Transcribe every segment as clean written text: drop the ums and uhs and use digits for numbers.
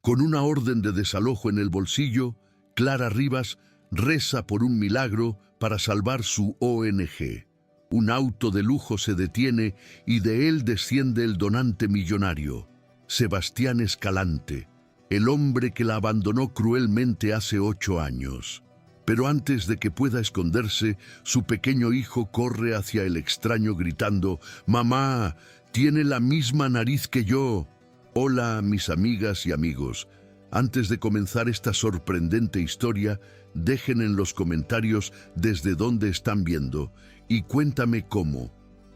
Con una orden de desalojo en el bolsillo, Clara Rivas reza por un milagro para salvar su ONG. Un auto de lujo se detiene y de él desciende el donante millonario, Sebastián Escalante, el hombre que la abandonó cruelmente hace 8 años. Pero antes de que pueda esconderse, su pequeño hijo corre hacia el extraño gritando: «¡Mamá! ¡Tiene la misma nariz que yo!». Hola, mis amigas y amigos. Antes de comenzar esta sorprendente historia, dejen en los comentarios desde dónde están viendo y cuéntame cómo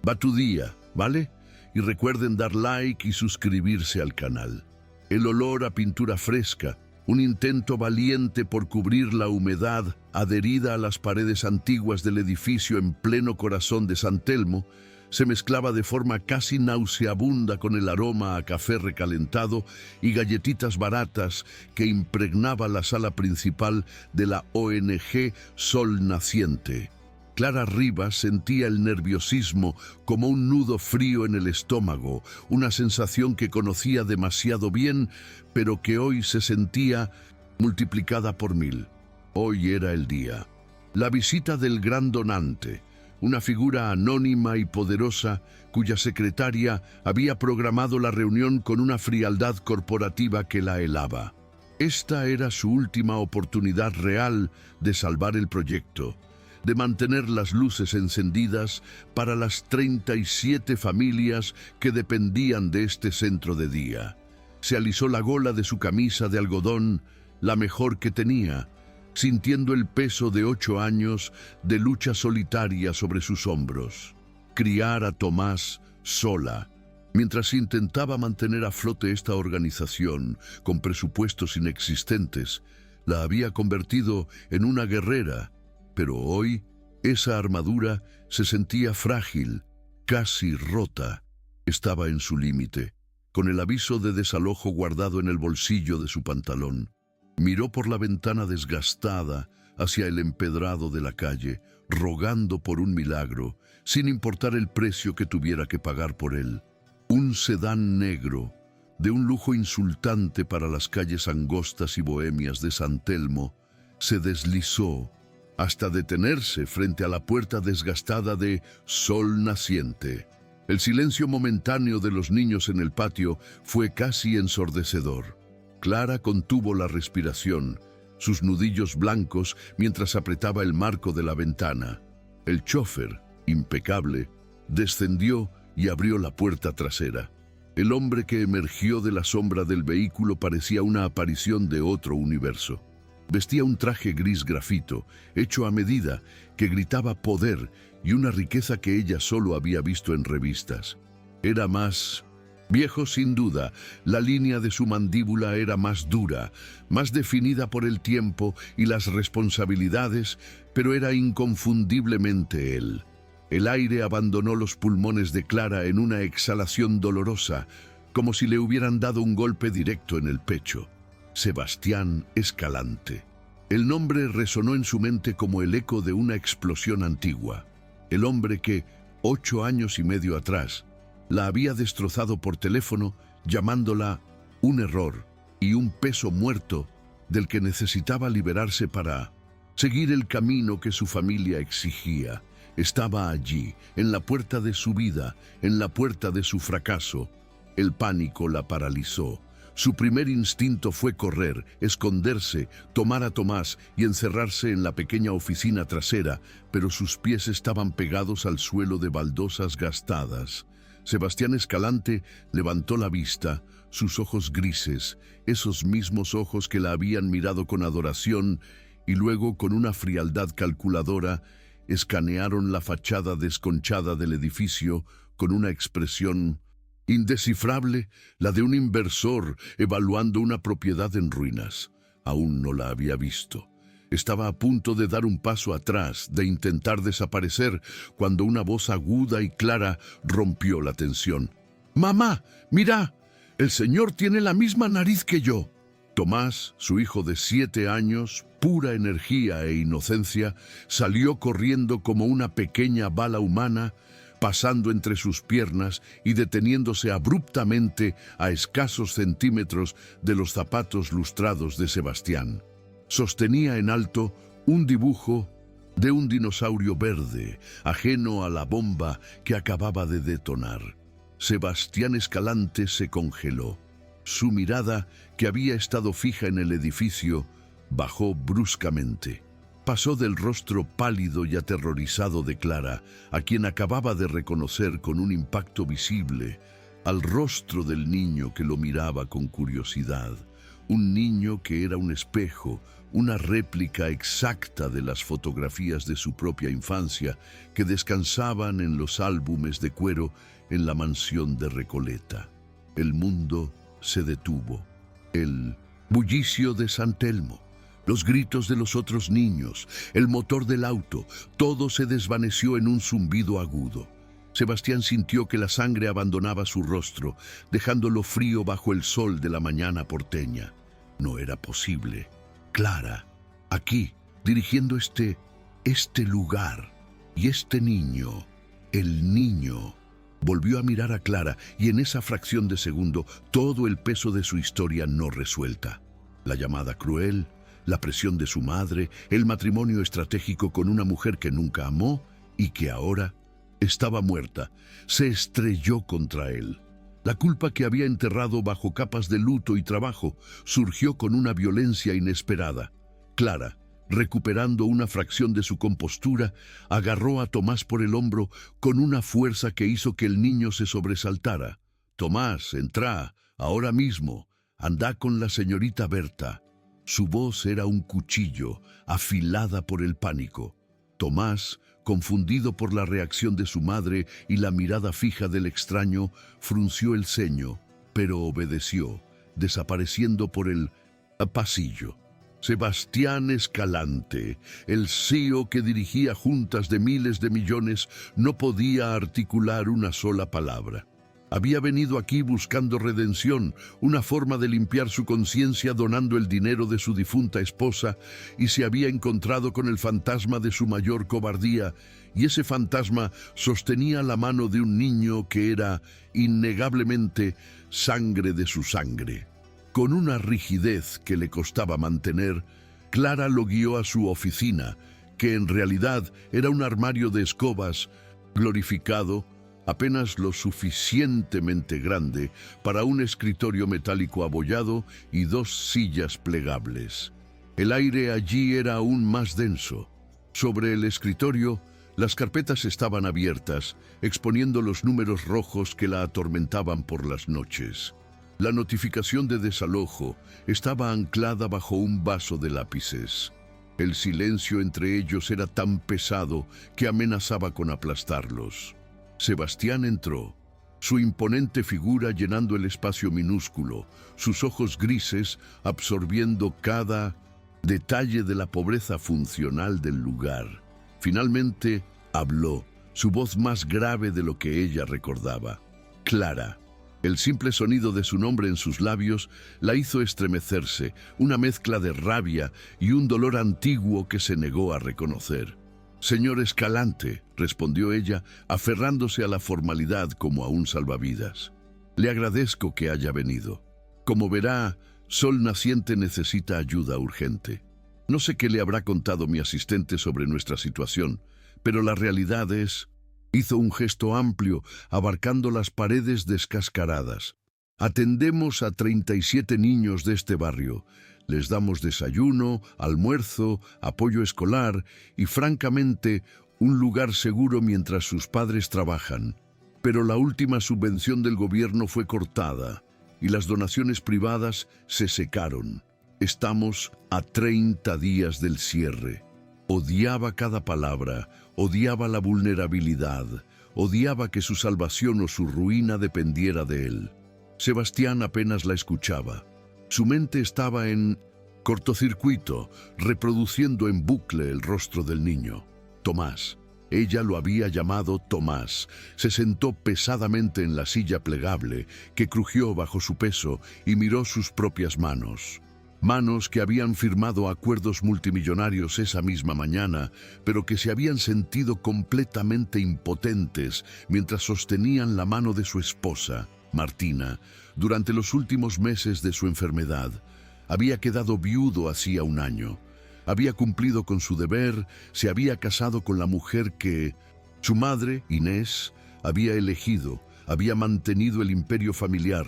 va tu día, ¿vale? Y recuerden dar like y suscribirse al canal. El olor a pintura fresca, un intento valiente por cubrir la humedad adherida a las paredes antiguas del edificio en pleno corazón de San Telmo, se mezclaba de forma casi nauseabunda con el aroma a café recalentado y galletitas baratas que impregnaba la sala principal de la ONG Sol Naciente. Clara Rivas sentía el nerviosismo como un nudo frío en el estómago, una sensación que conocía demasiado bien, pero que hoy se sentía multiplicada por 1000. Hoy era el día. La visita del gran donante, una figura anónima y poderosa cuya secretaria había programado la reunión con una frialdad corporativa que la helaba. Esta era su última oportunidad real de salvar el proyecto, de mantener las luces encendidas para las 37 familias que dependían de este centro de día. Se alisó la gola de su camisa de algodón, la mejor que tenía, sintiendo el peso de 8 años de lucha solitaria sobre sus hombros. Criar a Tomás sola, mientras intentaba mantener a flote esta organización con presupuestos inexistentes, la había convertido en una guerrera, pero hoy esa armadura se sentía frágil, casi rota. Estaba en su límite, con el aviso de desalojo guardado en el bolsillo de su pantalón. Miró por la ventana desgastada hacia el empedrado de la calle, rogando por un milagro, sin importar el precio que tuviera que pagar por él. Un sedán negro, de un lujo insultante para las calles angostas y bohemias de San Telmo, se deslizó hasta detenerse frente a la puerta desgastada de Sol Naciente. El silencio momentáneo de los niños en el patio fue casi ensordecedor. Clara contuvo la respiración, sus nudillos blancos mientras apretaba el marco de la ventana. El chófer, impecable, descendió y abrió la puerta trasera. El hombre que emergió de la sombra del vehículo parecía una aparición de otro universo. Vestía un traje gris grafito, hecho a medida, que gritaba poder y una riqueza que ella solo había visto en revistas. Era más viejo sin duda, la línea de su mandíbula era más dura, más definida por el tiempo y las responsabilidades, pero era inconfundiblemente él. El aire abandonó los pulmones de Clara en una exhalación dolorosa, como si le hubieran dado un golpe directo en el pecho. Sebastián Escalante. El nombre resonó en su mente como el eco de una explosión antigua. El hombre que, 8 años y medio atrás, la había destrozado por teléfono, llamándola un error y un peso muerto del que necesitaba liberarse para seguir el camino que su familia exigía. Estaba allí, en la puerta de su vida, en la puerta de su fracaso. El pánico la paralizó. Su primer instinto fue correr, esconderse, tomar a Tomás y encerrarse en la pequeña oficina trasera, pero sus pies estaban pegados al suelo de baldosas gastadas. Sebastián Escalante levantó la vista, sus ojos grises, esos mismos ojos que la habían mirado con adoración, y luego con una frialdad calculadora, escanearon la fachada desconchada del edificio con una expresión indescifrable, la de un inversor evaluando una propiedad en ruinas. Aún no la había visto. Estaba a punto de dar un paso atrás, de intentar desaparecer, cuando una voz aguda y clara rompió la tensión. «¡Mamá, mira! El señor tiene la misma nariz que yo». Tomás, su hijo de 7 años, pura energía e inocencia, salió corriendo como una pequeña bala humana, pasando entre sus piernas y deteniéndose abruptamente a escasos centímetros de los zapatos lustrados de Sebastián. Sostenía en alto un dibujo de un dinosaurio verde, ajeno a la bomba que acababa de detonar. Sebastián Escalante se congeló. Su mirada, que había estado fija en el edificio, bajó bruscamente. Pasó del rostro pálido y aterrorizado de Clara, a quien acababa de reconocer con un impacto visible, al rostro del niño que lo miraba con curiosidad. Un niño que era un espejo, una réplica exacta de las fotografías de su propia infancia que descansaban en los álbumes de cuero en la mansión de Recoleta. El mundo se detuvo. El bullicio de San Telmo, los gritos de los otros niños, el motor del auto, todo se desvaneció en un zumbido agudo. Sebastián sintió que la sangre abandonaba su rostro, dejándolo frío bajo el sol de la mañana porteña. No era posible. Clara, aquí, dirigiendo este lugar, y este niño, el niño, volvió a mirar a Clara y en esa fracción de segundo todo el peso de su historia no resuelta. La llamada cruel, la presión de su madre, el matrimonio estratégico con una mujer que nunca amó y que ahora estaba muerta, se estrelló contra él. La culpa que había enterrado bajo capas de luto y trabajo surgió con una violencia inesperada. Clara, recuperando una fracción de su compostura, agarró a Tomás por el hombro con una fuerza que hizo que el niño se sobresaltara. «Tomás, entra, ahora mismo, anda con la señorita Berta». Su voz era un cuchillo, afilada por el pánico. Tomás, confundido por la reacción de su madre y la mirada fija del extraño, frunció el ceño, pero obedeció, desapareciendo por el pasillo. Sebastián Escalante, el CEO que dirigía juntas de miles de millones, no podía articular una sola palabra. Había venido aquí buscando redención, una forma de limpiar su conciencia donando el dinero de su difunta esposa, y se había encontrado con el fantasma de su mayor cobardía, y ese fantasma sostenía la mano de un niño que era, innegablemente, sangre de su sangre. Con una rigidez que le costaba mantener, Clara lo guió a su oficina, que en realidad era un armario de escobas, glorificado, apenas lo suficientemente grande para un escritorio metálico abollado y 2 sillas plegables. El aire allí era aún más denso. Sobre el escritorio, las carpetas estaban abiertas, exponiendo los números rojos que la atormentaban por las noches. La notificación de desalojo estaba anclada bajo un vaso de lápices. El silencio entre ellos era tan pesado que amenazaba con aplastarlos. Sebastián entró, su imponente figura llenando el espacio minúsculo, sus ojos grises absorbiendo cada detalle de la pobreza funcional del lugar. Finalmente habló, su voz más grave de lo que ella recordaba. Clara. El simple sonido de su nombre en sus labios la hizo estremecerse, una mezcla de rabia y un dolor antiguo que se negó a reconocer. «Señor Escalante», respondió ella, aferrándose a la formalidad como a un salvavidas. «Le agradezco que haya venido. Como verá, Sol Naciente necesita ayuda urgente. No sé qué le habrá contado mi asistente sobre nuestra situación, pero la realidad es...». Hizo un gesto amplio, abarcando las paredes descascaradas. «Atendemos a 37 niños de este barrio. Les damos desayuno, almuerzo, apoyo escolar y, francamente, un lugar seguro mientras sus padres trabajan. Pero la última subvención del gobierno fue cortada y las donaciones privadas se secaron. Estamos a 30 días del cierre». Odiaba cada palabra, odiaba la vulnerabilidad, odiaba que su salvación o su ruina dependiera de él. Sebastián apenas la escuchaba. Su mente estaba en cortocircuito, reproduciendo en bucle el rostro del niño. Tomás. Ella lo había llamado Tomás. Se sentó pesadamente en la silla plegable, que crujió bajo su peso, y miró sus propias manos. Manos que habían firmado acuerdos multimillonarios esa misma mañana, pero que se habían sentido completamente impotentes mientras sostenían la mano de su esposa, Martina, durante los últimos meses de su enfermedad. Había quedado viudo hacía un año. Había cumplido con su deber, se había casado con la mujer que su madre, Inés, había elegido, había mantenido el imperio familiar.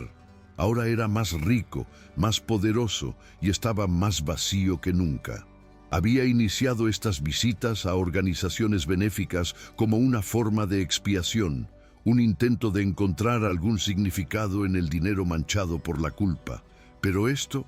Ahora era más rico, más poderoso y estaba más vacío que nunca. Había iniciado estas visitas a organizaciones benéficas como una forma de expiación, un intento de encontrar algún significado en el dinero manchado por la culpa. Pero esto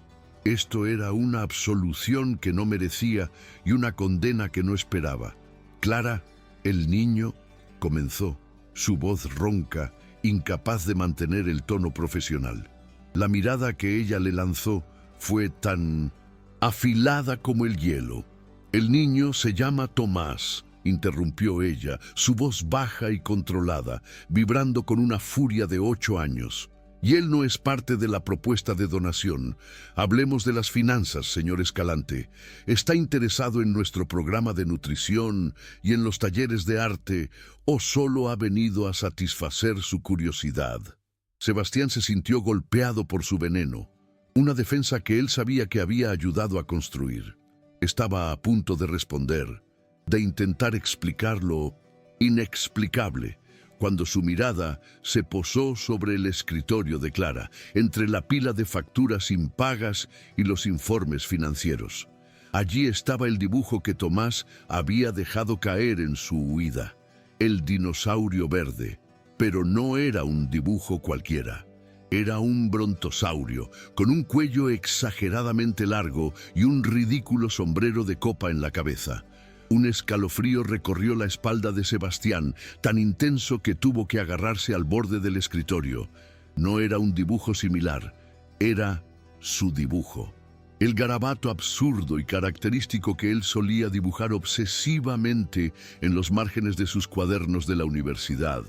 era una absolución que no merecía y una condena que no esperaba. Clara, el niño, comenzó, su voz ronca, incapaz de mantener el tono profesional. La mirada que ella le lanzó fue tan afilada como el hielo. El niño se llama Tomás, interrumpió ella, su voz baja y controlada, vibrando con una furia de 8 años. Y él no es parte de la propuesta de donación. Hablemos de las finanzas, señor Escalante. ¿Está interesado en nuestro programa de nutrición y en los talleres de arte o solo ha venido a satisfacer su curiosidad? Sebastián se sintió golpeado por su veneno, una defensa que él sabía que había ayudado a construir. Estaba a punto de responder, de intentar explicar lo inexplicable, cuando su mirada se posó sobre el escritorio de Clara, entre la pila de facturas impagas y los informes financieros. Allí estaba el dibujo que Tomás había dejado caer en su huida, el dinosaurio verde. Pero no era un dibujo cualquiera. Era un brontosaurio, con un cuello exageradamente largo y un ridículo sombrero de copa en la cabeza. Un escalofrío recorrió la espalda de Sebastián, tan intenso que tuvo que agarrarse al borde del escritorio. No era un dibujo similar, era su dibujo. El garabato absurdo y característico que él solía dibujar obsesivamente en los márgenes de sus cuadernos de la universidad,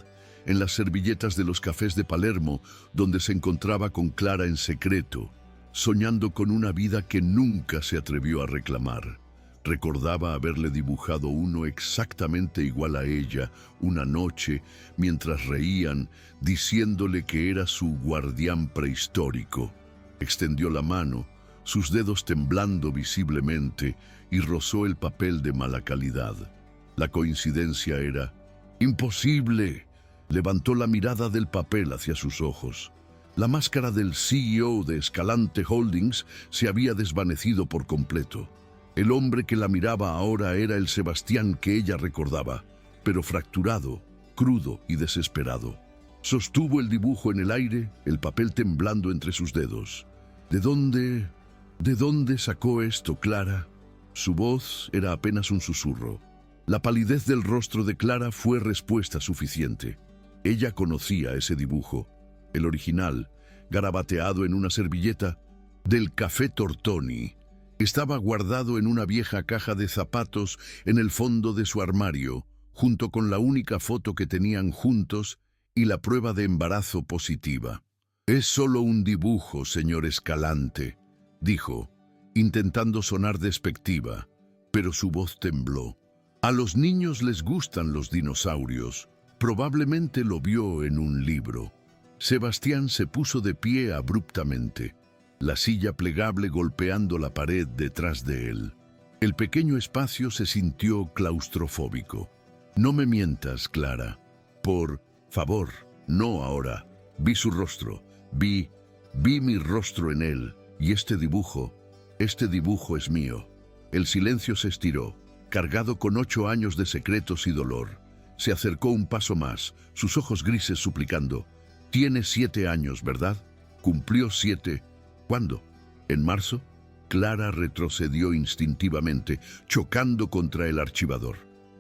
en las servilletas de los cafés de Palermo, donde se encontraba con Clara en secreto, soñando con una vida que nunca se atrevió a reclamar. Recordaba haberle dibujado uno exactamente igual a ella una noche, mientras reían, diciéndole que era su guardián prehistórico. Extendió la mano, sus dedos temblando visiblemente, y rozó el papel de mala calidad. La coincidencia era imposible. Levantó la mirada del papel hacia sus ojos. La máscara del CEO de Escalante Holdings se había desvanecido por completo. El hombre que la miraba ahora era el Sebastián que ella recordaba, pero fracturado, crudo y desesperado. Sostuvo el dibujo en el aire, el papel temblando entre sus dedos. ¿De dónde sacó esto, Clara? Su voz era apenas un susurro. La palidez del rostro de Clara fue respuesta suficiente. Ella conocía ese dibujo, el original, garabateado en una servilleta, del Café Tortoni. Estaba guardado en una vieja caja de zapatos en el fondo de su armario, junto con la única foto que tenían juntos y la prueba de embarazo positiva. «Es solo un dibujo, señor Escalante», dijo, intentando sonar despectiva, pero su voz tembló. «A los niños les gustan los dinosaurios. Probablemente lo vio en un libro». Sebastián se puso de pie abruptamente, la silla plegable golpeando la pared detrás de él. El pequeño espacio se sintió claustrofóbico. «No me mientas, Clara. Por favor, no ahora». Vi su rostro, vi mi rostro en él, y este dibujo es mío. El silencio se estiró, cargado con 8 años de secretos y dolor. Se acercó un paso más, sus ojos grises suplicando. «Tiene 7 años, ¿verdad? Cumplió 7. ¿Cuándo? ¿En marzo?» Clara retrocedió instintivamente, chocando contra el archivador.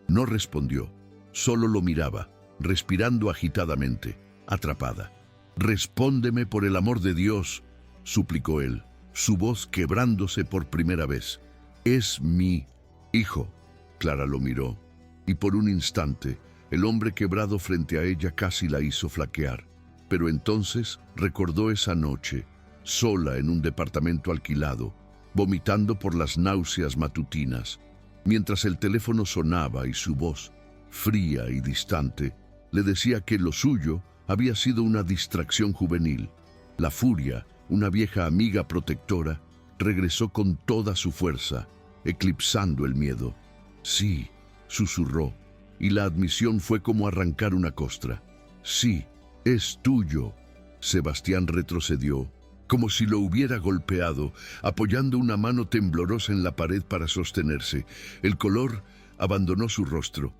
No respondió, solo lo miraba, respirando agitadamente, atrapada. «Respóndeme por el amor de Dios», suplicó él, su voz quebrándose por primera vez. «Es mi hijo». Clara lo miró, y por un instante, el hombre quebrado frente a ella casi la hizo flaquear. Pero entonces recordó esa noche, sola en un departamento alquilado, vomitando por las náuseas matutinas, mientras el teléfono sonaba y su voz, fría y distante, le decía que lo suyo había sido una distracción juvenil. La furia, una vieja amiga protectora, regresó con toda su fuerza, eclipsando el miedo. Sí, susurró, y la admisión fue como arrancar una costra. Sí, es tuyo. Sebastián retrocedió, como si lo hubiera golpeado, apoyando una mano temblorosa en la pared para sostenerse. El color abandonó su rostro.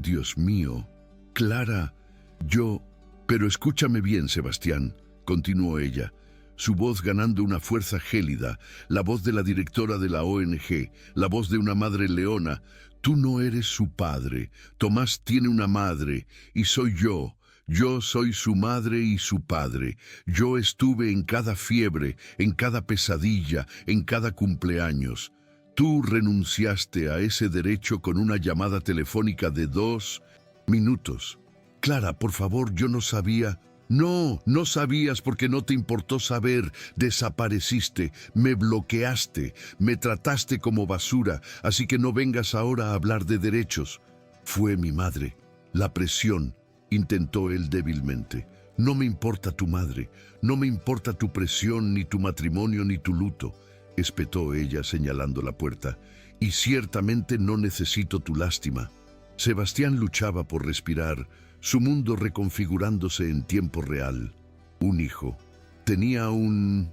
Dios mío, Clara, yo... Pero escúchame bien, Sebastián, continuó ella, su voz ganando una fuerza gélida, la voz de la directora de la ONG, la voz de una madre leona. Tú no eres su padre. Tomás tiene una madre, y soy yo. Yo soy su madre y su padre. Yo estuve en cada fiebre, en cada pesadilla, en cada cumpleaños. Tú renunciaste a ese derecho con una llamada telefónica de 2 minutos. Clara, por favor, yo no sabía. No, no sabías porque no te importó saber. Desapareciste, me bloqueaste, me trataste como basura, así que no vengas ahora a hablar de derechos. Fue mi madre. La presión, intentó él débilmente. No me importa tu madre, no me importa tu presión, ni tu matrimonio, ni tu luto, espetó ella señalando la puerta. Y ciertamente no necesito tu lástima. Sebastián luchaba por respirar, su mundo reconfigurándose en tiempo real. Un hijo. Tenía un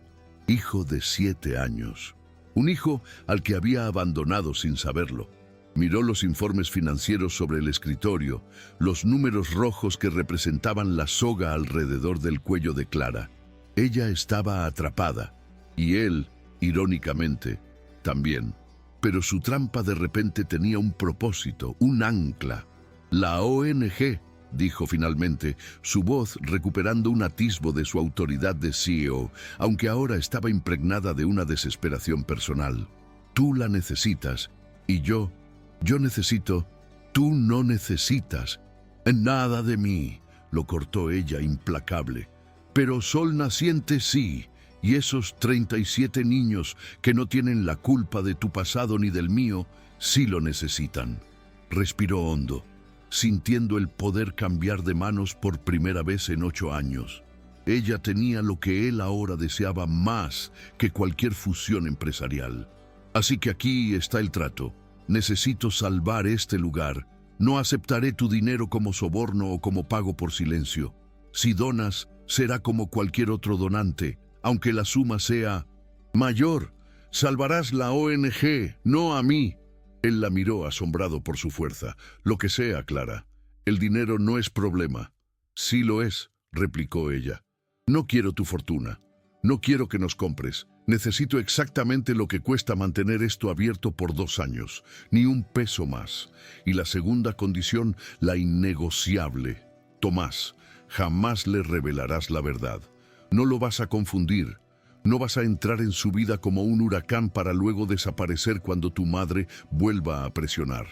hijo de 7 años. Un hijo al que había abandonado sin saberlo. Miró los informes financieros sobre el escritorio, los números rojos que representaban la soga alrededor del cuello de Clara. Ella estaba atrapada, y él, irónicamente, también. Pero su trampa de repente tenía un propósito, un ancla. La ONG, dijo finalmente, su voz recuperando un atisbo de su autoridad de CEO, aunque ahora estaba impregnada de una desesperación personal. Tú la necesitas, y yo necesito. Tú no necesitas nada de mí, lo cortó ella implacable. Pero Sol Naciente sí, y esos 37 niños que no tienen la culpa de tu pasado ni del mío, sí lo necesitan. Respiró hondo, sintiendo el poder cambiar de manos por primera vez en 8 años. Ella tenía lo que él ahora deseaba más que cualquier fusión empresarial. Así que aquí está el trato. Necesito salvar este lugar. No aceptaré tu dinero como soborno o como pago por silencio. Si donas, será como cualquier otro donante, aunque la suma sea mayor. Salvarás la ONG, no a mí. Él la miró asombrado por su fuerza. Lo que sea, Clara. El dinero no es problema. Sí lo es, replicó ella. No quiero tu fortuna. No quiero que nos compres. Necesito exactamente lo que cuesta mantener esto abierto por 2 años. Ni un peso más. Y la segunda condición, la innegociable. Tomás, jamás le revelarás la verdad. No lo vas a confundir. No vas a entrar en su vida como un huracán para luego desaparecer cuando tu madre vuelva a presionar.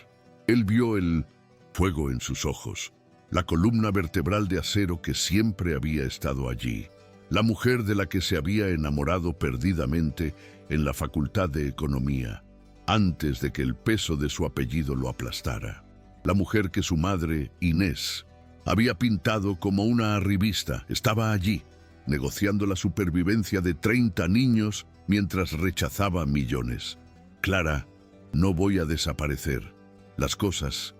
Él vio el fuego en sus ojos, la columna vertebral de acero que siempre había estado allí, la mujer de la que se había enamorado perdidamente en la Facultad de Economía, antes de que el peso de su apellido lo aplastara. La mujer que su madre, Inés, había pintado como una arribista, estaba allí, negociando la supervivencia de 30 niños mientras rechazaba millones. Clara, no voy a desaparecer. Las cosas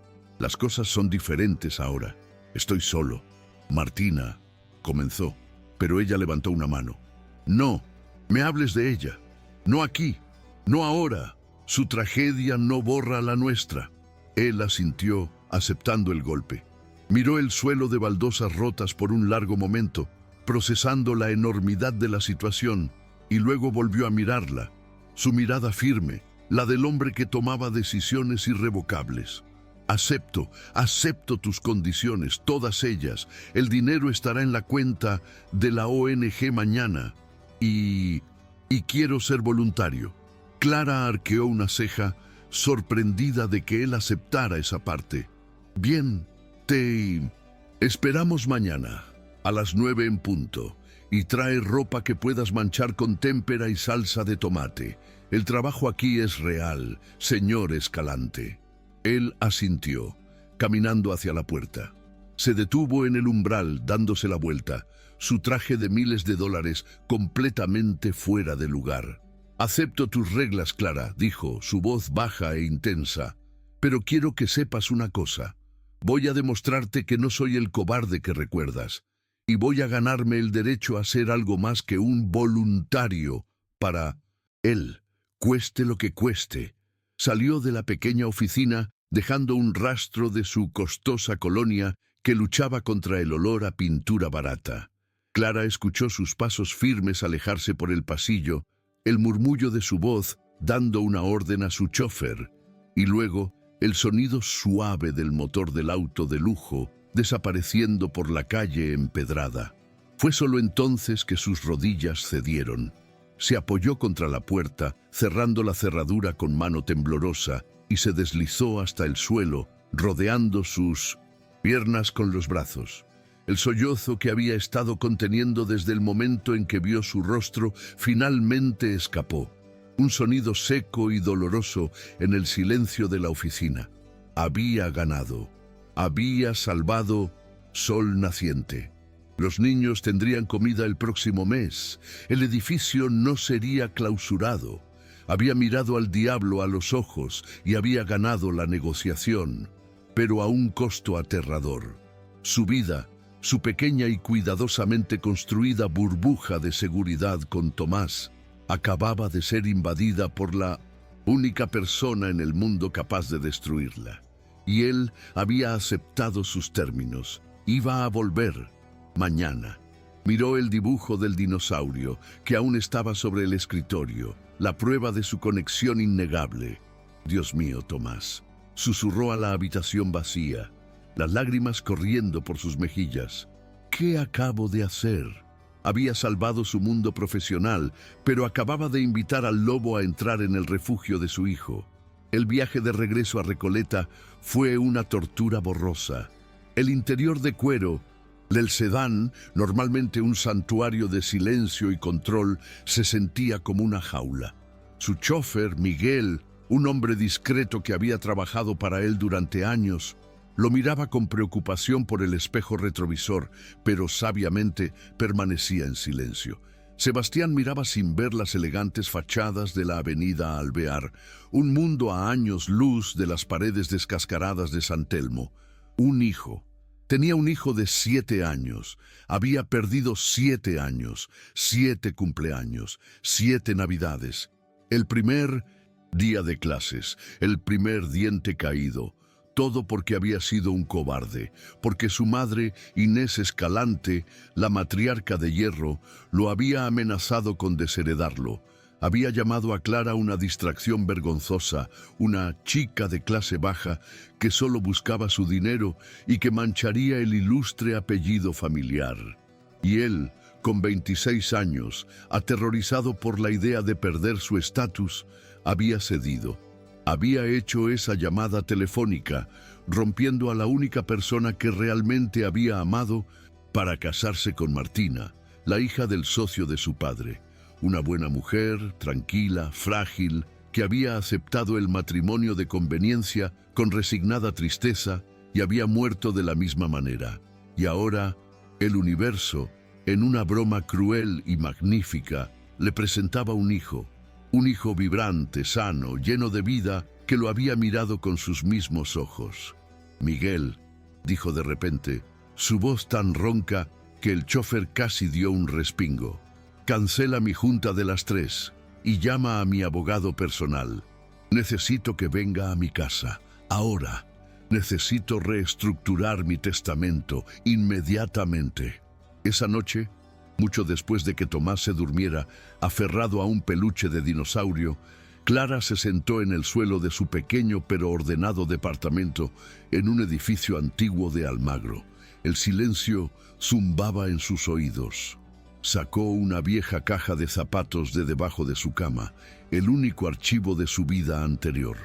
son diferentes ahora. Estoy solo. Martina comenzó, pero ella levantó una mano. No, me hables de ella. No aquí, no ahora. Su tragedia no borra la nuestra. Él asintió, aceptando el golpe. Miró el suelo de baldosas rotas por un largo momento, procesando la enormidad de la situación, y luego volvió a mirarla, su mirada firme, la del hombre que tomaba decisiones irrevocables. Acepto tus condiciones, todas ellas. El dinero estará en la cuenta de la ONG mañana, y quiero ser voluntario. Clara arqueó una ceja, sorprendida de que él aceptara esa parte. Bien, te esperamos mañana, a las 9 en punto, y trae ropa que puedas manchar con témpera y salsa de tomate. El trabajo aquí es real, señor Escalante. Él asintió, caminando hacia la puerta. Se detuvo en el umbral, dándose la vuelta, su traje de miles de dólares completamente fuera de lugar. «Acepto tus reglas, Clara», dijo, su voz baja e intensa. «Pero quiero que sepas una cosa. Voy a demostrarte que no soy el cobarde que recuerdas, y voy a ganarme el derecho a ser algo más que un voluntario para él, cueste lo que cueste». Salió de la pequeña oficina, dejando un rastro de su costosa colonia que luchaba contra el olor a pintura barata. Clara escuchó sus pasos firmes alejarse por el pasillo, el murmullo de su voz dando una orden a su chofer, y luego el sonido suave del motor del auto de lujo desapareciendo por la calle empedrada. Fue solo entonces que sus rodillas cedieron. Se apoyó contra la puerta, cerrando la cerradura con mano temblorosa, y se deslizó hasta el suelo, rodeando sus piernas con los brazos. El sollozo que había estado conteniendo desde el momento en que vio su rostro finalmente escapó. Un sonido seco y doloroso en el silencio de la oficina. Había ganado. Había salvado Sol Naciente. Los niños tendrían comida el próximo mes. El edificio no sería clausurado. Había mirado al diablo a los ojos y había ganado la negociación, pero a un costo aterrador. Su vida, su pequeña y cuidadosamente construida burbuja de seguridad con Tomás, acababa de ser invadida por la única persona en el mundo capaz de destruirla. Y él había aceptado sus términos. Iba a volver mañana. Miró el dibujo del dinosaurio que aún estaba sobre el escritorio, la prueba de su conexión innegable. «Dios mío, Tomás», susurró a la habitación vacía, las lágrimas corriendo por sus mejillas. «¿Qué acabo de hacer?». Había salvado su mundo profesional, pero acababa de invitar al lobo a entrar en el refugio de su hijo. El viaje de regreso a Recoleta fue una tortura borrosa. El interior de cuero del sedán, normalmente un santuario de silencio y control, se sentía como una jaula. Su chofer, Miguel, un hombre discreto que había trabajado para él durante años, lo miraba con preocupación por el espejo retrovisor, pero sabiamente permanecía en silencio. Sebastián miraba sin ver las elegantes fachadas de la avenida Alvear, un mundo a años luz de las paredes descascaradas de San Telmo. Un hijo. Tenía un hijo de 7 años. Había perdido 7 años, 7 cumpleaños, 7 navidades. El primer día de clases, el primer diente caído. Todo porque había sido un cobarde, porque su madre, Inés Escalante, la matriarca de hierro, lo había amenazado con desheredarlo. Había llamado a Clara una distracción vergonzosa, una chica de clase baja que solo buscaba su dinero y que mancharía el ilustre apellido familiar. Y él, con 26 años, aterrorizado por la idea de perder su estatus, había cedido. Había hecho esa llamada telefónica, rompiendo a la única persona que realmente había amado para casarse con Martina, la hija del socio de su padre. Una buena mujer, tranquila, frágil, que había aceptado el matrimonio de conveniencia con resignada tristeza y había muerto de la misma manera. Y ahora, el universo, en una broma cruel y magnífica, le presentaba un hijo vibrante, sano, lleno de vida, que lo había mirado con sus mismos ojos. «Miguel», dijo de repente, su voz tan ronca que el chofer casi dio un respingo. «Cancela mi junta de las 3 y llama a mi abogado personal. Necesito que venga a mi casa, ahora. Necesito reestructurar mi testamento inmediatamente». Esa noche, mucho después de que Tomás se durmiera, aferrado a un peluche de dinosaurio, Clara se sentó en el suelo de su pequeño pero ordenado departamento en un edificio antiguo de Almagro. El silencio zumbaba en sus oídos. Sacó una vieja caja de zapatos de debajo de su cama, el único archivo de su vida anterior.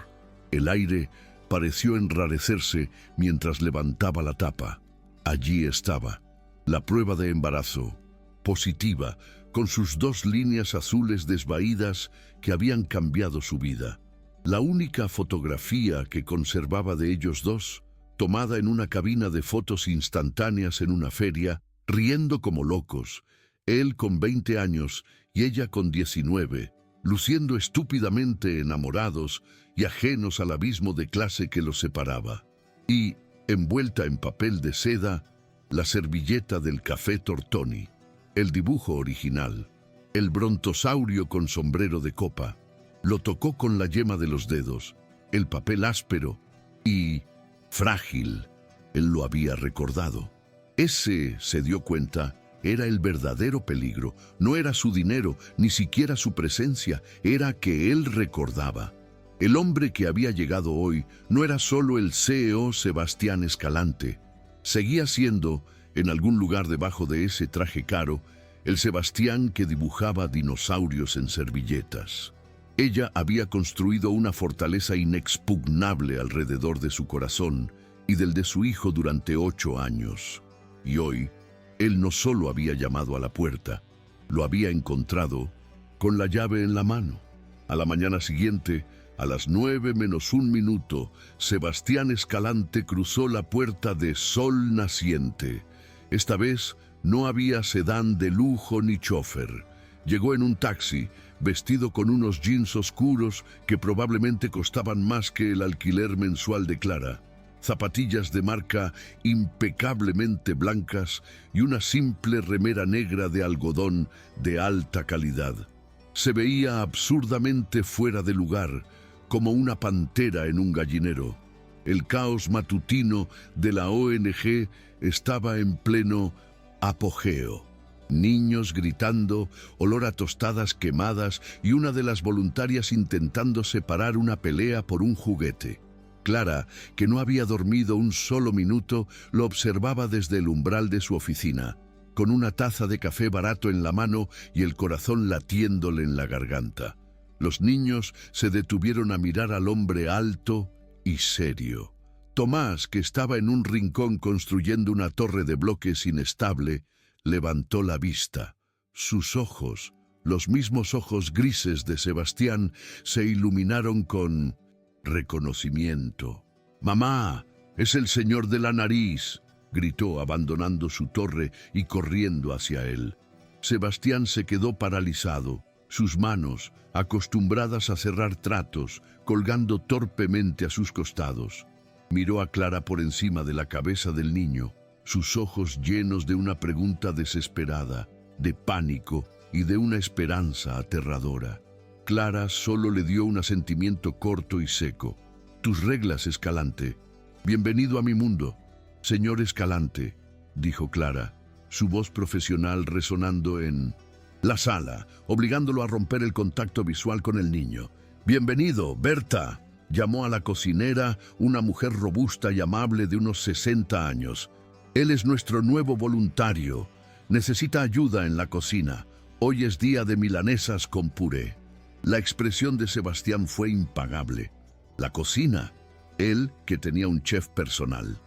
El aire pareció enrarecerse mientras levantaba la tapa. Allí estaba, la prueba de embarazo, positiva, con sus dos líneas azules desvaídas que habían cambiado su vida. La única fotografía que conservaba de ellos dos, tomada en una cabina de fotos instantáneas en una feria, riendo como locos, él con 20 años y ella con 19, luciendo estúpidamente enamorados y ajenos al abismo de clase que los separaba. Y, envuelta en papel de seda, la servilleta del café Tortoni, el dibujo original, el brontosaurio con sombrero de copa. Lo tocó con la yema de los dedos, el papel áspero y frágil. Él lo había recordado. Ese, se dio cuenta, era el verdadero peligro. No era su dinero, ni siquiera su presencia, era que él recordaba. El hombre que había llegado hoy no era solo el CEO Sebastián Escalante. Seguía siendo, en algún lugar debajo de ese traje caro, el Sebastián que dibujaba dinosaurios en servilletas. Ella había construido una fortaleza inexpugnable alrededor de su corazón y del de su hijo durante 8 años. Y hoy, él no solo había llamado a la puerta, lo había encontrado con la llave en la mano. A la mañana siguiente, a las 9 menos 1 minuto, Sebastián Escalante cruzó la puerta de Sol Naciente. Esta vez no había sedán de lujo ni chofer. Llegó en un taxi, vestido con unos jeans oscuros que probablemente costaban más que el alquiler mensual de Clara, zapatillas de marca impecablemente blancas y una simple remera negra de algodón de alta calidad. Se veía absurdamente fuera de lugar, como una pantera en un gallinero. El caos matutino de la ONG estaba en pleno apogeo. Niños gritando, olor a tostadas quemadas y una de las voluntarias intentando separar una pelea por un juguete. Clara, que no había dormido un solo minuto, lo observaba desde el umbral de su oficina, con una taza de café barato en la mano y el corazón latiéndole en la garganta. Los niños se detuvieron a mirar al hombre alto y serio. Tomás, que estaba en un rincón construyendo una torre de bloques inestable, levantó la vista. Sus ojos, los mismos ojos grises de Sebastián, se iluminaron con reconocimiento. «Mamá, es el señor de la nariz», gritó abandonando su torre y corriendo hacia él. Sebastián se quedó paralizado, sus manos, acostumbradas a cerrar tratos, colgando torpemente a sus costados. Miró a Clara por encima de la cabeza del niño, sus ojos llenos de una pregunta desesperada, de pánico y de una esperanza aterradora. Clara solo le dio un asentimiento corto y seco. «Tus reglas, Escalante. Bienvenido a mi mundo». «Señor Escalante», dijo Clara, su voz profesional resonando en la sala, obligándolo a romper el contacto visual con el niño. «Bienvenido, Berta», llamó a la cocinera, una mujer robusta y amable de unos 60 años. «Él es nuestro nuevo voluntario. Necesita ayuda en la cocina. Hoy es día de milanesas con puré». La expresión de Sebastián fue impagable. «¿La cocina?» Él, que tenía un chef personal.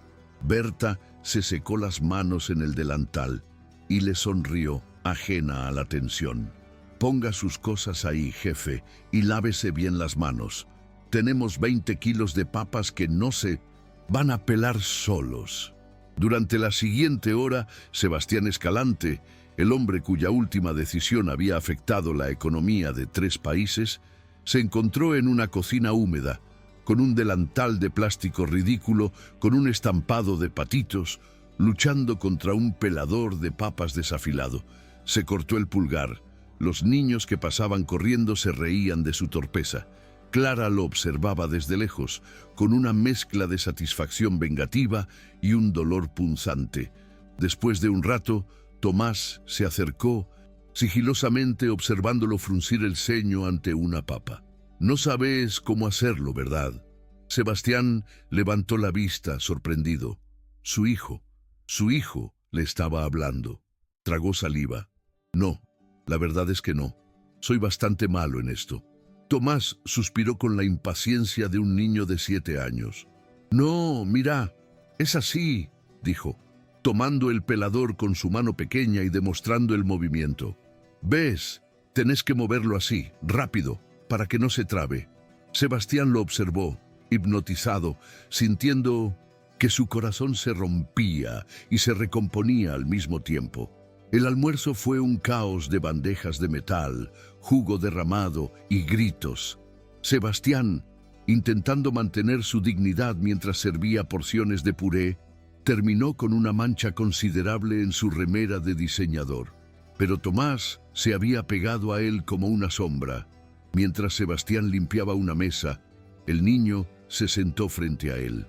Berta se secó las manos en el delantal y le sonrió, ajena a la tensión. «Ponga sus cosas ahí, jefe, y lávese bien las manos. Tenemos 20 kilos de papas que no se van a pelar solos». Durante la siguiente hora, Sebastián Escalante, el hombre cuya última decisión había afectado la economía de 3 países, se encontró en una cocina húmeda, con un delantal de plástico ridículo, con un estampado de patitos, luchando contra un pelador de papas desafilado. Se cortó el pulgar. Los niños que pasaban corriendo se reían de su torpeza. Clara lo observaba desde lejos, con una mezcla de satisfacción vengativa y un dolor punzante. Después de un rato, Tomás se acercó, sigilosamente observándolo fruncir el ceño ante una papa. «No sabes cómo hacerlo, ¿verdad?» Sebastián levantó la vista, sorprendido. Su hijo le estaba hablando. Tragó saliva. «No, la verdad es que no. Soy bastante malo en esto». Tomás suspiró con la impaciencia de un niño de 7 años. «No, mira, es así», dijo, tomando el pelador con su mano pequeña y demostrando el movimiento. «¿Ves? Tenés que moverlo así, rápido, para que no se trabe». Sebastián lo observó, hipnotizado, sintiendo que su corazón se rompía y se recomponía al mismo tiempo. El almuerzo fue un caos de bandejas de metal, jugo derramado y gritos. Sebastián, intentando mantener su dignidad mientras servía porciones de puré, terminó con una mancha considerable en su remera de diseñador. Pero Tomás se había pegado a él como una sombra. Mientras Sebastián limpiaba una mesa, el niño se sentó frente a él.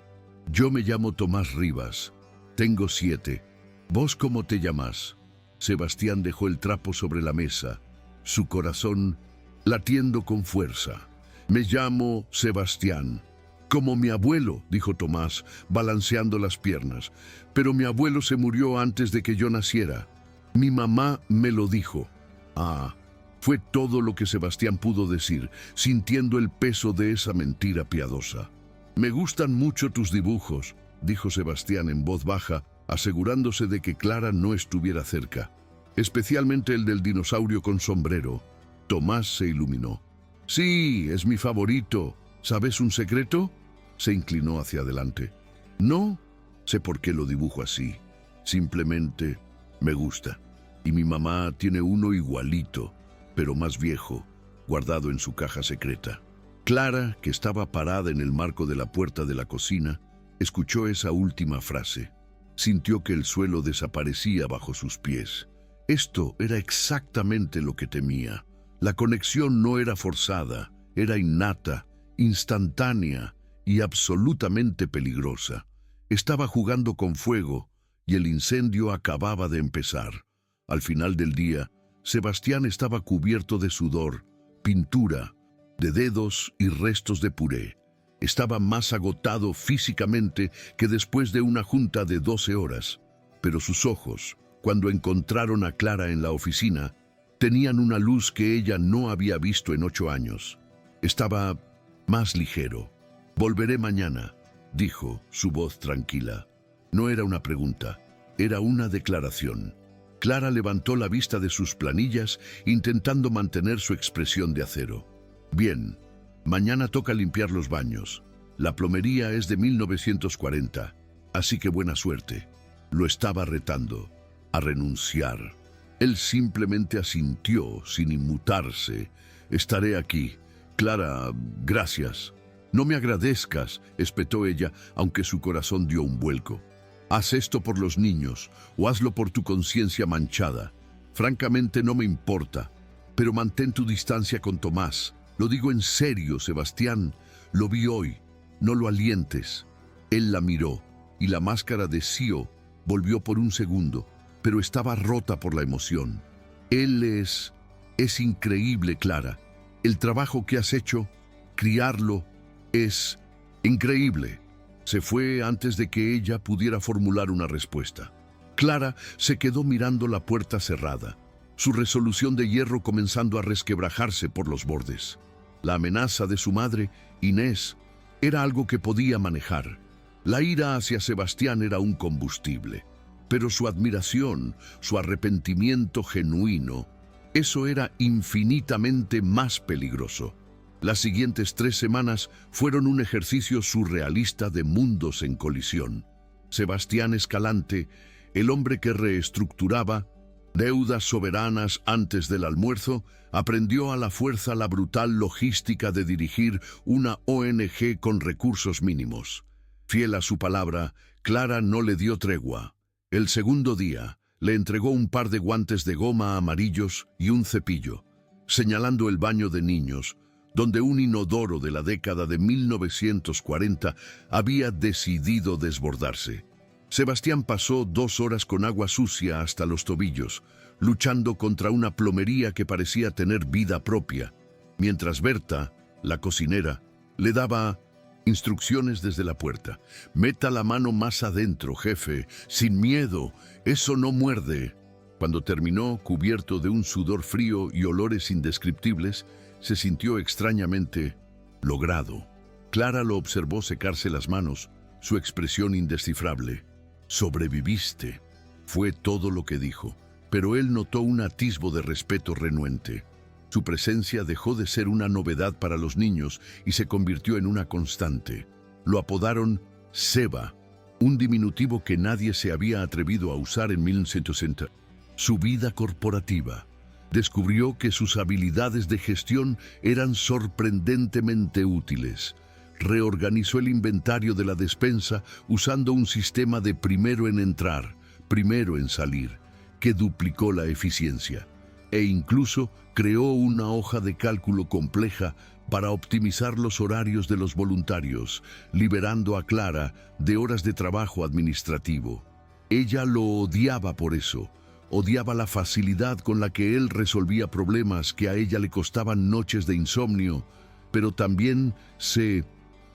«Yo me llamo Tomás Rivas. Tengo 7. ¿Vos cómo te llamas?» Sebastián dejó el trapo sobre la mesa, su corazón latiendo con fuerza. «Me llamo Sebastián». «Como mi abuelo», dijo Tomás, balanceando las piernas. «Pero mi abuelo se murió antes de que yo naciera. Mi mamá me lo dijo». «Ah». Fue todo lo que Sebastián pudo decir, sintiendo el peso de esa mentira piadosa. «Me gustan mucho tus dibujos», dijo Sebastián en voz baja, asegurándose de que Clara no estuviera cerca. «Especialmente el del dinosaurio con sombrero». Tomás se iluminó. «Sí, es mi favorito. ¿Sabes un secreto?». Se inclinó hacia adelante. «No sé por qué lo dibujo así. Simplemente me gusta. Y mi mamá tiene uno igualito, pero más viejo, guardado en su caja secreta». Clara, que estaba parada en el marco de la puerta de la cocina, escuchó esa última frase. Sintió que el suelo desaparecía bajo sus pies. Esto era exactamente lo que temía. La conexión no era forzada, era innata, instantánea y absolutamente peligrosa. Estaba jugando con fuego y el incendio acababa de empezar. Al final del día, Sebastián estaba cubierto de sudor, pintura, de dedos y restos de puré. Estaba más agotado físicamente que después de una junta de 12 horas, pero sus ojos, cuando encontraron a Clara en la oficina, tenían una luz que ella no había visto en 8 años. Estaba más ligero. «Volveré mañana», dijo, su voz tranquila. No era una pregunta, era una declaración. Clara levantó la vista de sus planillas, intentando mantener su expresión de acero. «Bien, mañana toca limpiar los baños. La plomería es de 1940, así que buena suerte». Lo estaba retando a renunciar. Él simplemente asintió sin inmutarse. «Estaré aquí. Clara, gracias». «No me agradezcas», espetó ella, aunque su corazón dio un vuelco. «Haz esto por los niños, o hazlo por tu conciencia manchada. Francamente no me importa, pero mantén tu distancia con Tomás. Lo digo en serio, Sebastián. Lo vi hoy. No lo alientes». Él la miró, y la máscara de Sio volvió por un segundo, pero estaba rota por la emoción. «Él es increíble, Clara. El trabajo que has hecho, criarlo, es increíble». Se fue antes de que ella pudiera formular una respuesta. Clara se quedó mirando la puerta cerrada, su resolución de hierro comenzando a resquebrajarse por los bordes. La amenaza de su madre, Inés, era algo que podía manejar. La ira hacia Sebastián era un combustible, pero su admiración, su arrepentimiento genuino, eso era infinitamente más peligroso. Las siguientes 3 semanas fueron un ejercicio surrealista de mundos en colisión. Sebastián Escalante, el hombre que reestructuraba deudas soberanas antes del almuerzo, aprendió a la fuerza la brutal logística de dirigir una ONG con recursos mínimos. Fiel a su palabra, Clara no le dio tregua. El segundo día, le entregó un par de guantes de goma amarillos y un cepillo, señalando el baño de niños, donde un inodoro de la década de 1940 había decidido desbordarse. Sebastián pasó 2 horas con agua sucia hasta los tobillos, luchando contra una plomería que parecía tener vida propia, mientras Berta, la cocinera, le daba instrucciones desde la puerta. «Meta la mano más adentro, jefe, sin miedo, eso no muerde». Cuando terminó, cubierto de un sudor frío y olores indescriptibles, se sintió extrañamente logrado. Clara lo observó secarse las manos, su expresión indescifrable. «Sobreviviste», fue todo lo que dijo, pero él notó un atisbo de respeto renuente. Su presencia dejó de ser una novedad para los niños y se convirtió en una constante. Lo apodaron Seba, un diminutivo que nadie se había atrevido a usar en 1960. Su vida corporativa. Descubrió que sus habilidades de gestión eran sorprendentemente útiles. Reorganizó el inventario de la despensa usando un sistema de primero en entrar, primero en salir, que duplicó la eficiencia. E incluso creó una hoja de cálculo compleja para optimizar los horarios de los voluntarios, liberando a Clara de horas de trabajo administrativo. Ella lo odiaba por eso. Odiaba la facilidad con la que él resolvía problemas que a ella le costaban noches de insomnio, pero también se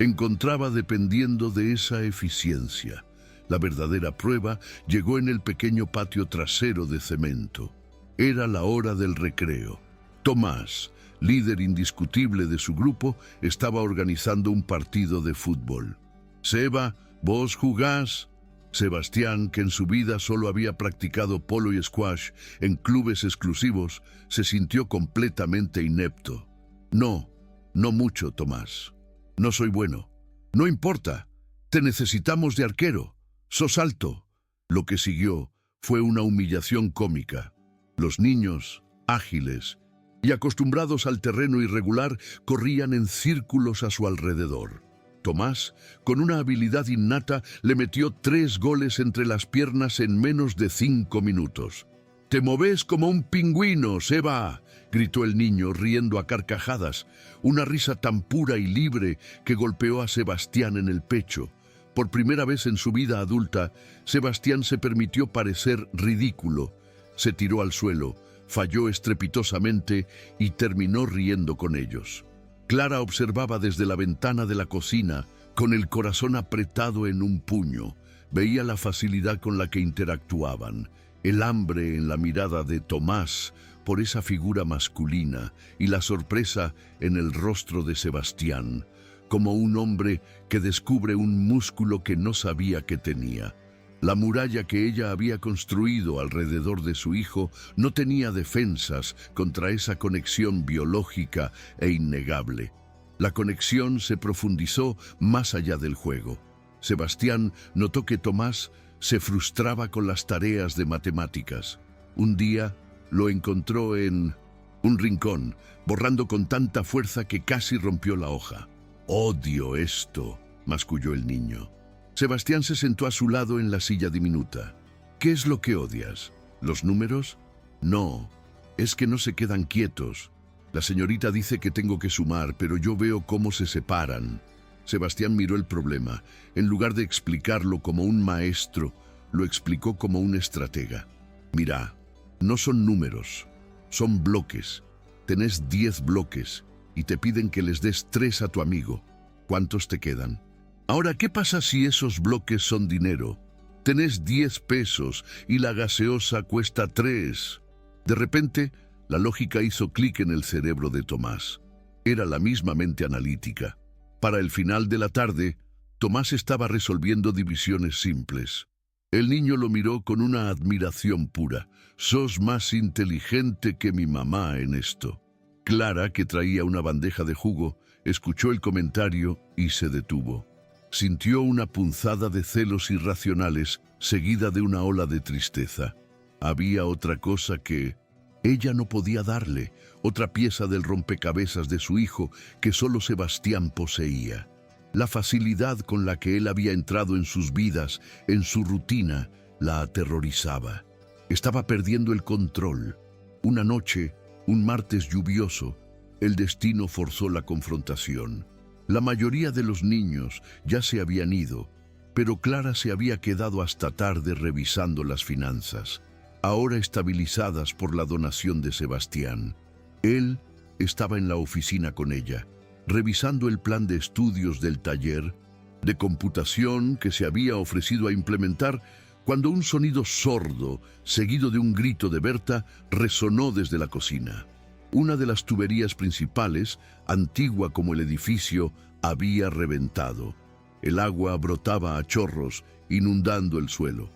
encontraba dependiendo de esa eficiencia. La verdadera prueba llegó en el pequeño patio trasero de cemento. Era la hora del recreo. Tomás, líder indiscutible de su grupo, estaba organizando un partido de fútbol. «Seba, ¿vos jugás?» Sebastián, que en su vida solo había practicado polo y squash en clubes exclusivos, se sintió completamente inepto. «No, no mucho, Tomás. No soy bueno. No importa. Te necesitamos de arquero. Sos alto». Lo que siguió fue una humillación cómica. Los niños, ágiles y acostumbrados al terreno irregular, corrían en círculos a su alrededor. Tomás, con una habilidad innata, le metió 3 goles entre las piernas en menos de 5 minutos. «Te movés como un pingüino, Seba», gritó el niño, riendo a carcajadas, una risa tan pura y libre que golpeó a Sebastián en el pecho. Por primera vez en su vida adulta, Sebastián se permitió parecer ridículo. Se tiró al suelo, falló estrepitosamente y terminó riendo con ellos. Clara observaba desde la ventana de la cocina, con el corazón apretado en un puño. Veía la facilidad con la que interactuaban, el hambre en la mirada de Tomás por esa figura masculina y la sorpresa en el rostro de Sebastián, como un hombre que descubre un músculo que no sabía que tenía. La muralla que ella había construido alrededor de su hijo no tenía defensas contra esa conexión biológica e innegable. La conexión se profundizó más allá del juego. Sebastián notó que Tomás se frustraba con las tareas de matemáticas. Un día lo encontró en un rincón, borrando con tanta fuerza que casi rompió la hoja. «Odio esto», masculló el niño. Sebastián se sentó a su lado en la silla diminuta. «¿Qué es lo que odias? ¿Los números?» «No, es que no se quedan quietos. La señorita dice que tengo que sumar, pero yo veo cómo se separan». Sebastián miró el problema. En lugar de explicarlo como un maestro, lo explicó como un estratega. «Mira, no son números, son bloques. Tenés 10 bloques y te piden que les des 3 a tu amigo. ¿Cuántos te quedan? Ahora, ¿qué pasa si esos bloques son dinero? Tenés 10 pesos y la gaseosa cuesta 3. De repente, la lógica hizo clic en el cerebro de Tomás. Era la misma mente analítica. Para el final de la tarde, Tomás estaba resolviendo divisiones simples. El niño lo miró con una admiración pura. «Sos más inteligente que mi mamá en esto». Clara, que traía una bandeja de jugo, escuchó el comentario y se detuvo. Sintió una punzada de celos irracionales seguida de una ola de tristeza. Había otra cosa que ella no podía darle, otra pieza del rompecabezas de su hijo que solo Sebastián poseía. La facilidad con la que él había entrado en sus vidas, en su rutina, la aterrorizaba. Estaba perdiendo el control. Una noche, un martes lluvioso, el destino forzó la confrontación. La mayoría de los niños ya se habían ido, pero Clara se había quedado hasta tarde revisando las finanzas, ahora estabilizadas por la donación de Sebastián. Él estaba en la oficina con ella, revisando el plan de estudios del taller de computación que se había ofrecido a implementar, cuando un sonido sordo, seguido de un grito de Berta, resonó desde la cocina. Una de las tuberías principales, antigua como el edificio, había reventado. El agua brotaba a chorros, inundando el suelo.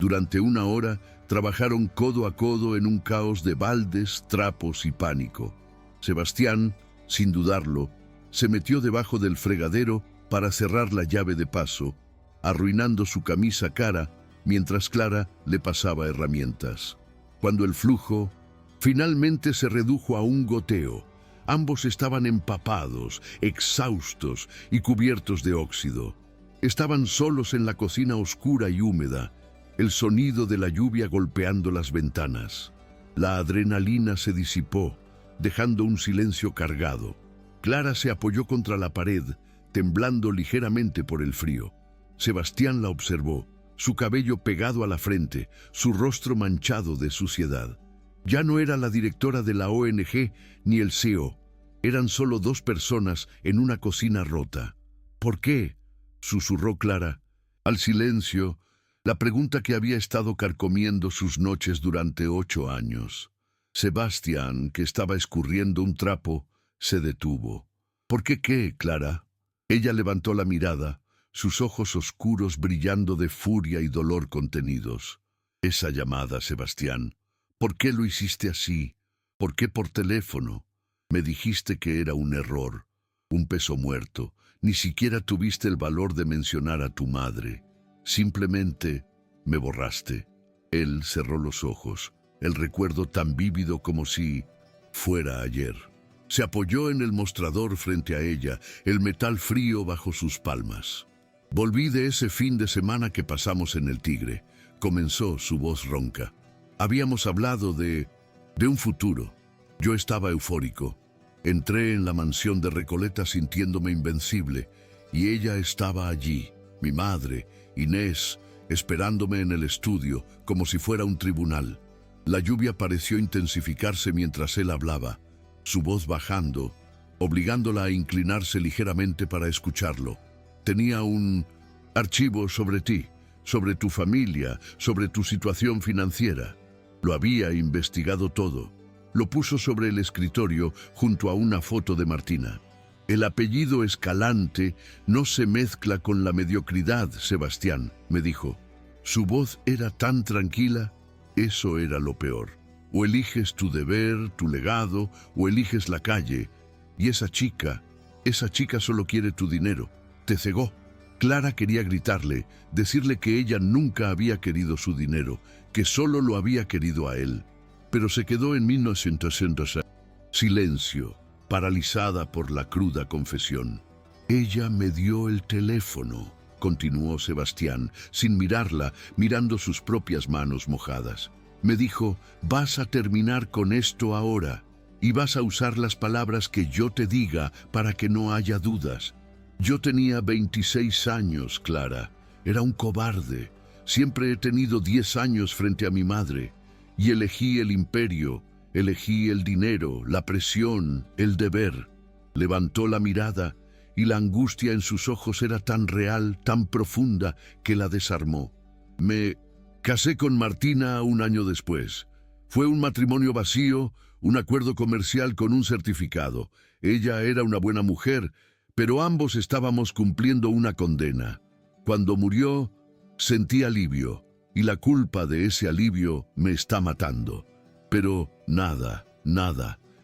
Durante 1 hora trabajaron codo a codo en un caos de baldes, trapos y pánico. Sebastián, sin dudarlo, se metió debajo del fregadero para cerrar la llave de paso, arruinando su camisa cara mientras Clara le pasaba herramientas. Cuando el flujo finalmente se redujo a un goteo, ambos estaban empapados, exhaustos y cubiertos de óxido. Estaban solos en la cocina oscura y húmeda, el sonido de la lluvia golpeando las ventanas. La adrenalina se disipó, dejando un silencio cargado. Clara se apoyó contra la pared, temblando ligeramente por el frío. Sebastián la observó, su cabello pegado a la frente, su rostro manchado de suciedad. Ya no era la directora de la ONG ni el CEO. Eran solo 2 personas en una cocina rota. ¿Por qué?, susurró Clara. Al silencio, la pregunta que había estado carcomiendo sus noches durante 8 años. Sebastián, que estaba escurriendo un trapo, se detuvo. ¿Por qué, Clara? Ella levantó la mirada, sus ojos oscuros brillando de furia y dolor contenidos. Esa llamada, Sebastián. ¿Por qué lo hiciste así? ¿Por qué por teléfono? Me dijiste que era un error, un peso muerto. Ni siquiera tuviste el valor de mencionar a tu madre. Simplemente me borraste. Él cerró los ojos, el recuerdo tan vívido como si fuera ayer. Se apoyó en el mostrador frente a ella, el metal frío bajo sus palmas. Volví de ese fin de semana que pasamos en el Tigre, comenzó su voz ronca. Habíamos hablado de un futuro. Yo estaba eufórico. Entré en la mansión de Recoleta sintiéndome invencible, y ella estaba allí, mi madre, Inés, esperándome en el estudio, como si fuera un tribunal. La lluvia pareció intensificarse mientras él hablaba, su voz bajando, obligándola a inclinarse ligeramente para escucharlo. Tenía un archivo sobre ti, sobre tu familia, sobre tu situación financiera. Lo había investigado todo. Lo puso sobre el escritorio junto a una foto de Martina. El apellido Escalante no se mezcla con la mediocridad, Sebastián, me dijo. Su voz era tan tranquila, eso era lo peor. O eliges tu deber, tu legado, o eliges la calle. Y esa chica solo quiere tu dinero. Te cegó. Clara quería gritarle, decirle que ella nunca había querido su dinero, que solo lo había querido a él. Pero se quedó en 1966. Silencio, paralizada por la cruda confesión. Ella me dio el teléfono, continuó Sebastián, sin mirarla, mirando sus propias manos mojadas. Me dijo, vas a terminar con esto ahora, y vas a usar las palabras que yo te diga para que no haya dudas. Yo tenía 26 años, Clara. Era un cobarde. Siempre he tenido 10 años frente a mi madre. Y elegí el imperio, elegí el dinero, la presión, el deber. Levantó la mirada y la angustia en sus ojos era tan real, tan profunda, que la desarmó. Me casé con Martina 1 año después. Fue un matrimonio vacío, un acuerdo comercial con un certificado. Ella era una buena mujer, pero ambos estábamos cumpliendo una condena. Cuando murió, sentí alivio. Y la culpa de ese alivio me está matando. Pero nada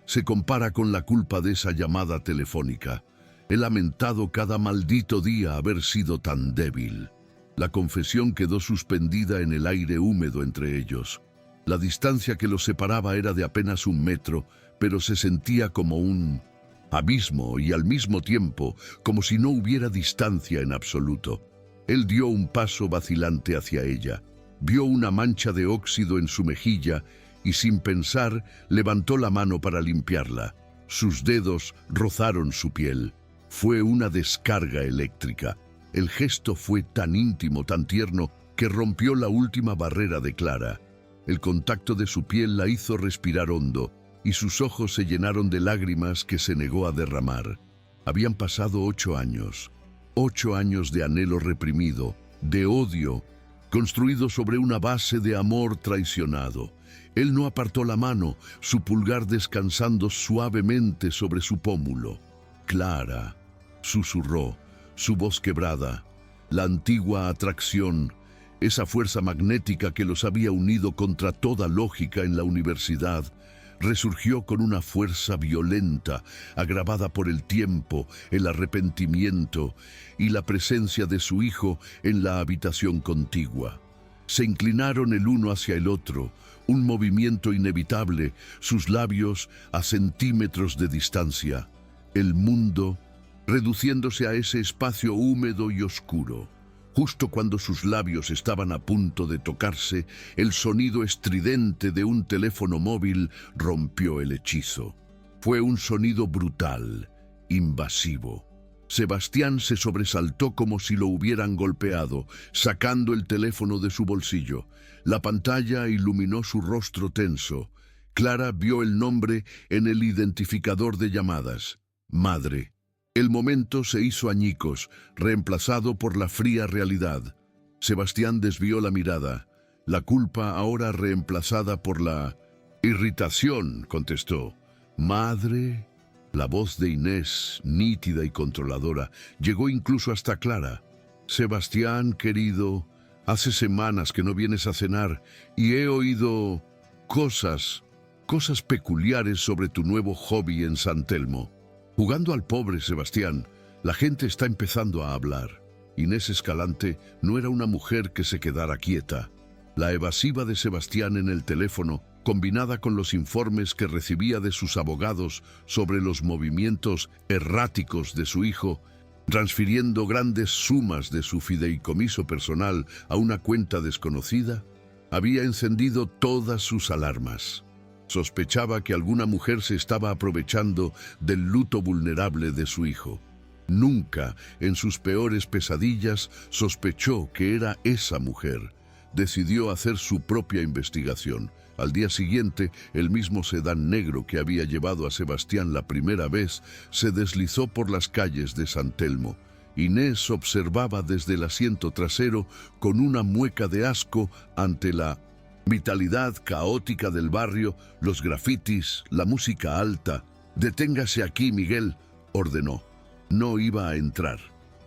se compara con la culpa de esa llamada telefónica. He lamentado cada maldito día haber sido tan débil. La confesión quedó suspendida en el aire húmedo entre ellos. La distancia que los separaba era de apenas 1 metro, pero se sentía como un abismo y al mismo tiempo como si no hubiera distancia en absoluto. Él dio un paso vacilante hacia ella. Vio una mancha de óxido en su mejilla y sin pensar levantó la mano para limpiarla. Sus dedos rozaron su piel. Fue una descarga eléctrica. El gesto fue tan íntimo, tan tierno, que rompió la última barrera de Clara. El contacto de su piel la hizo respirar hondo y sus ojos se llenaron de lágrimas que se negó a derramar. Habían pasado 8 años. 8 años de anhelo reprimido, de odio, construido sobre una base de amor traicionado. Él no apartó la mano, su pulgar descansando suavemente sobre su pómulo. Clara, susurró, su voz quebrada. La antigua atracción, Esa fuerza magnética que los había unido contra toda lógica en la universidad resurgió con una fuerza violenta, agravada por el tiempo, el arrepentimiento y la presencia de su hijo en la habitación contigua. Se inclinaron el uno hacia el otro, un movimiento inevitable, sus labios a centímetros de distancia, el mundo reduciéndose a ese espacio húmedo y oscuro. Justo cuando sus labios estaban a punto de tocarse, el sonido estridente de un teléfono móvil rompió el hechizo. Fue un sonido brutal, invasivo. Sebastián se sobresaltó como si lo hubieran golpeado, sacando el teléfono de su bolsillo. La pantalla iluminó su rostro tenso. Clara vio el nombre en el identificador de llamadas. Madre. El momento se hizo añicos, reemplazado por la fría realidad. Sebastián desvió la mirada. La culpa ahora reemplazada por la irritación, contestó. Madre. La voz de Inés, nítida y controladora, llegó incluso hasta Clara. Sebastián, querido, hace semanas que no vienes a cenar y he oído cosas peculiares sobre tu nuevo hobby en San Telmo. Jugando al pobre, Sebastián, la gente está empezando a hablar. Inés Escalante no era una mujer que se quedara quieta. La evasiva de Sebastián en el teléfono, combinada con los informes que recibía de sus abogados sobre los movimientos erráticos de su hijo, transfiriendo grandes sumas de su fideicomiso personal a una cuenta desconocida, había encendido todas sus alarmas. Sospechaba que alguna mujer se estaba aprovechando del luto vulnerable de su hijo. Nunca, en sus peores pesadillas, sospechó que era esa mujer. Decidió hacer su propia investigación. Al día siguiente, el mismo sedán negro que había llevado a Sebastián la primera vez se deslizó por las calles de San Telmo. Inés observaba desde el asiento trasero con una mueca de asco ante la vitalidad caótica del barrio, los grafitis, la música alta. «Deténgase aquí, Miguel», ordenó. No iba a entrar.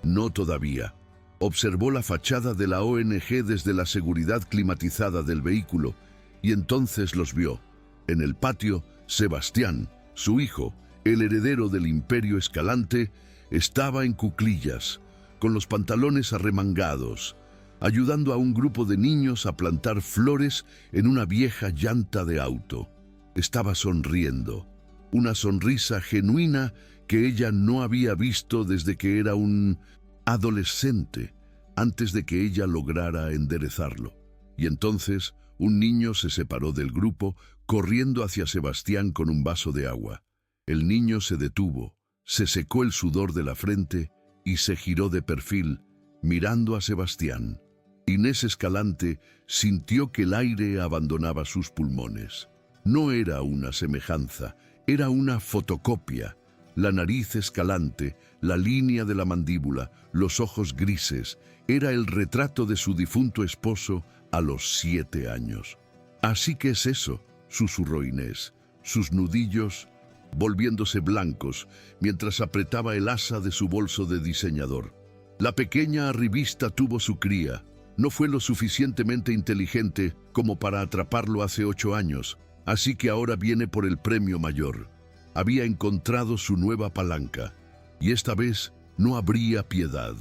No todavía. Observó la fachada de la ONG desde la seguridad climatizada del vehículo y entonces los vio. En el patio, Sebastián, su hijo, el heredero del Imperio Escalante, estaba en cuclillas, con los pantalones arremangados, ayudando a un grupo de niños a plantar flores en una vieja llanta de auto. Estaba sonriendo, una sonrisa genuina que ella no había visto desde que era un adolescente, antes de que ella lograra enderezarlo. Y entonces un niño se separó del grupo, corriendo hacia Sebastián con un vaso de agua. El niño se detuvo, se secó el sudor de la frente y se giró de perfil, mirando a Sebastián. Inés Escalante sintió que el aire abandonaba sus pulmones. No era una semejanza, era una fotocopia. La nariz escalante, la línea de la mandíbula, los ojos grises, era el retrato de su difunto esposo a los 7 años. «Así que es eso», susurró Inés, sus nudillos volviéndose blancos mientras apretaba el asa de su bolso de diseñador. La pequeña arribista tuvo su cría. No fue lo suficientemente inteligente como para atraparlo hace 8 años, así que ahora viene por el premio mayor. Había encontrado su nueva palanca, y esta vez no habría piedad.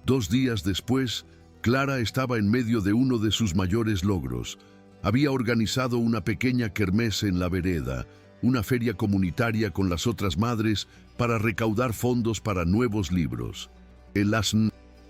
2 días después, Clara estaba en medio de uno de sus mayores logros. Había organizado una pequeña kermés en la vereda, una feria comunitaria con las otras madres para recaudar fondos para nuevos libros. El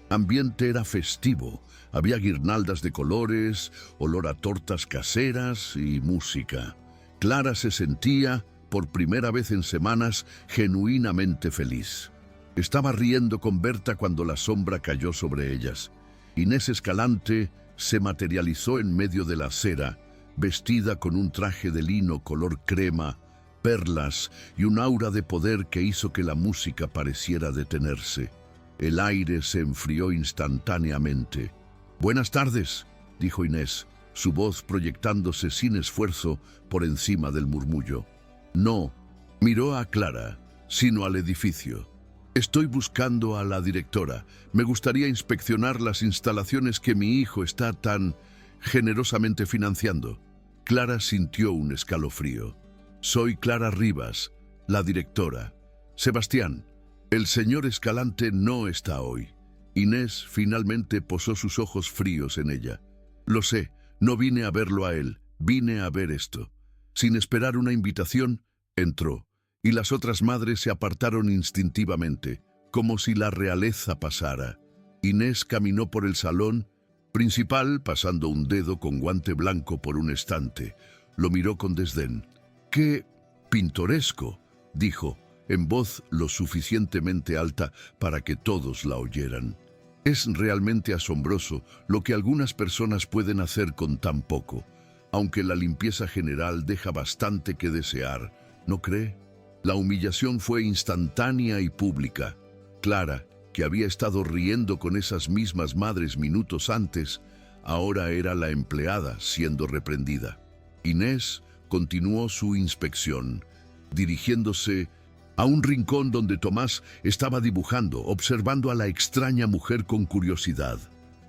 ambiente era festivo. Había guirnaldas de colores, olor a tortas caseras y música. Clara se sentía, por primera vez en semanas, genuinamente feliz. Estaba riendo con Berta cuando la sombra cayó sobre ellas. Inés Escalante se materializó en medio de la acera, vestida con un traje de lino color crema, perlas y un aura de poder que hizo que la música pareciera detenerse. El aire se enfrió instantáneamente. «Buenas tardes», dijo Inés, su voz proyectándose sin esfuerzo por encima del murmullo. No miró a Clara, sino al edificio. Estoy buscando a la directora. Me gustaría inspeccionar las instalaciones que mi hijo está tan generosamente financiando. Clara sintió un escalofrío. Soy Clara Rivas, la directora. Sebastián, el señor Escalante no está hoy. Inés finalmente posó sus ojos fríos en ella. Lo sé, no vine a verlo a él, vine a ver esto. Sin esperar una invitación, entró, y las otras madres se apartaron instintivamente, como si la realeza pasara. Inés caminó por el salón principal, pasando un dedo con guante blanco por un estante. Lo miró con desdén. ¡Qué pintoresco!, dijo, en voz lo suficientemente alta para que todos la oyeran. Es realmente asombroso lo que algunas personas pueden hacer con tan poco, aunque la limpieza general deja bastante que desear, ¿no cree? La humillación fue instantánea y pública. Clara, que había estado riendo con esas mismas madres minutos antes, ahora era la empleada siendo reprendida. Inés continuó su inspección, dirigiéndose a un rincón donde Tomás estaba dibujando, observando a la extraña mujer con curiosidad.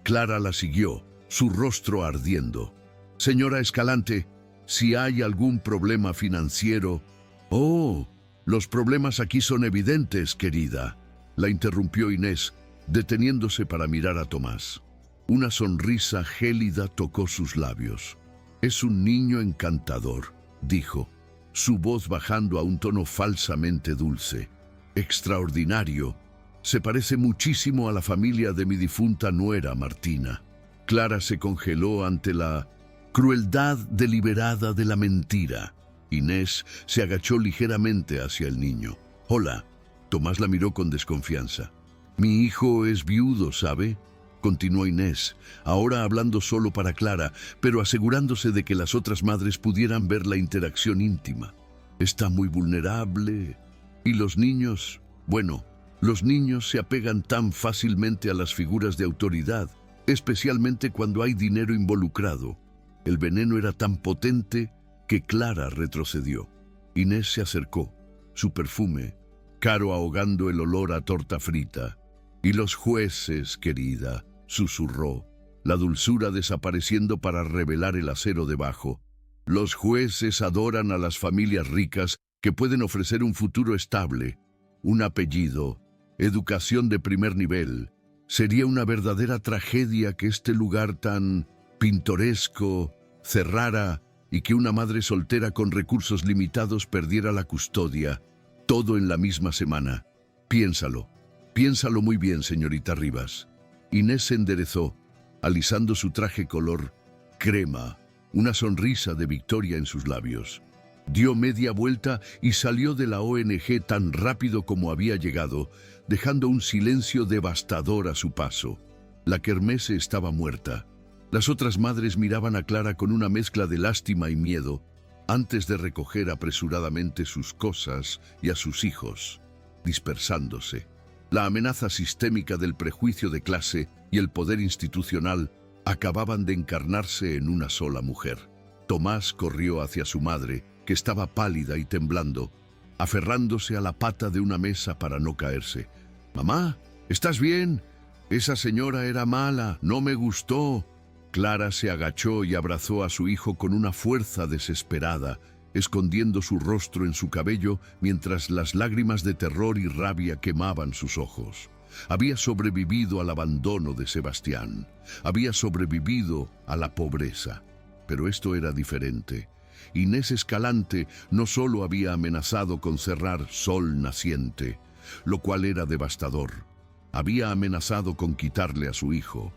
Clara la siguió, su rostro ardiendo. Señora Escalante, si hay algún problema financiero... Oh, los problemas aquí son evidentes, querida, la interrumpió Inés, deteniéndose para mirar a Tomás. Una sonrisa gélida tocó sus labios. Es un niño encantador, dijo, su voz bajando a un tono falsamente dulce. Extraordinario. Se parece muchísimo a la familia de mi difunta nuera, Martina. Clara se congeló ante la crueldad deliberada de la mentira. Inés se agachó ligeramente hacia el niño. Hola. Tomás la miró con desconfianza. Mi hijo es viudo, ¿sabe? Continuó Inés, ahora hablando solo para Clara, pero asegurándose de que las otras madres pudieran ver la interacción íntima. Está muy vulnerable. Y los niños, bueno, los niños se apegan tan fácilmente a las figuras de autoridad, especialmente cuando hay dinero involucrado. El veneno era tan potente que Clara retrocedió. Inés se acercó, su perfume, caro ahogando el olor a torta frita. Y los jueces, querida, susurró, la dulzura desapareciendo para revelar el acero debajo. Los jueces adoran a las familias ricas que pueden ofrecer un futuro estable, un apellido, educación de primer nivel. Sería una verdadera tragedia que este lugar tan pintoresco cerrara y que una madre soltera con recursos limitados perdiera la custodia, todo en la misma semana. Piénsalo muy bien, señorita Rivas. Inés se enderezó, alisando su traje color crema, una sonrisa de victoria en sus labios. Dio media vuelta y salió de la ONG tan rápido como había llegado, dejando un silencio devastador a su paso. La kermesse estaba muerta. Las otras madres miraban a Clara con una mezcla de lástima y miedo, antes de recoger apresuradamente sus cosas y a sus hijos, dispersándose. La amenaza sistémica del prejuicio de clase y el poder institucional acababan de encarnarse en una sola mujer. Tomás corrió hacia su madre, que estaba pálida y temblando, aferrándose a la pata de una mesa para no caerse. «Mamá, ¿estás bien? Esa señora era mala, no me gustó». Clara se agachó y abrazó a su hijo con una fuerza desesperada, escondiendo su rostro en su cabello mientras las lágrimas de terror y rabia quemaban sus ojos. Había sobrevivido al abandono de Sebastián, había sobrevivido a la pobreza, pero esto era diferente. Inés Escalante no solo había amenazado con cerrar Sol Naciente, lo cual era devastador, había amenazado con quitarle a su hijo.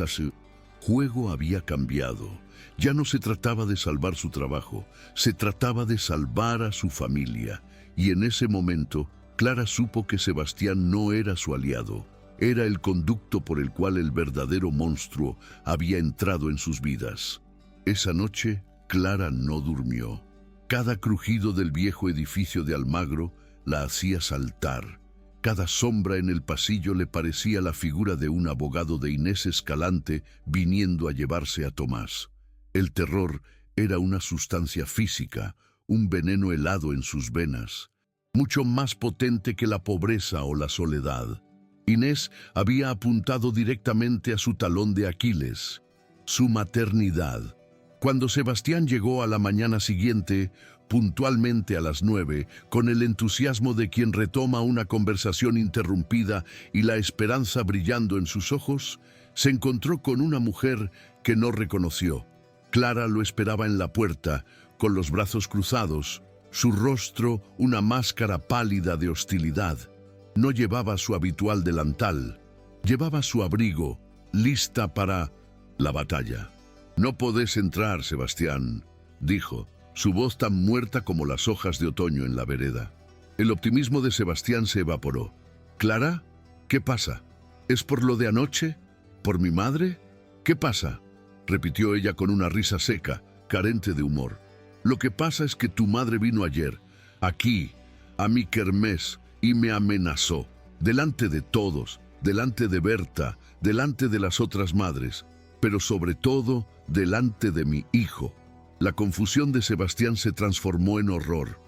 Su juego había cambiado. Ya no se trataba de salvar su trabajo, se trataba de salvar a su familia. Y en ese momento, Clara supo que Sebastián no era su aliado, era el conducto por el cual el verdadero monstruo había entrado en sus vidas. Esa noche, Clara no durmió. Cada crujido del viejo edificio de Almagro la hacía saltar. Cada sombra en el pasillo le parecía la figura de un abogado de Inés Escalante viniendo a llevarse a Tomás. El terror era una sustancia física, un veneno helado en sus venas. mucho más potente que la pobreza o la soledad. Inés había apuntado directamente a su talón de Aquiles, su maternidad. Cuando Sebastián llegó a la mañana siguiente, puntualmente a las 9, con el entusiasmo de quien retoma una conversación interrumpida y la esperanza brillando en sus ojos, se encontró con una mujer que no reconoció. Clara lo esperaba en la puerta, con los brazos cruzados, su rostro una máscara pálida de hostilidad. No llevaba su habitual delantal, llevaba su abrigo, lista para la batalla. «No podés entrar, Sebastián», dijo, su voz tan muerta como las hojas de otoño en la vereda. El optimismo de Sebastián se evaporó. «¿Clara? ¿Qué pasa? ¿Es por lo de anoche? ¿Por mi madre? ¿Qué pasa?», repitió ella con una risa seca, carente de humor. «Lo que pasa es que tu madre vino ayer, aquí, a mi kermés, y me amenazó, delante de todos, delante de Berta, delante de las otras madres, pero sobre todo delante de mi hijo». La confusión de Sebastián se transformó en horror.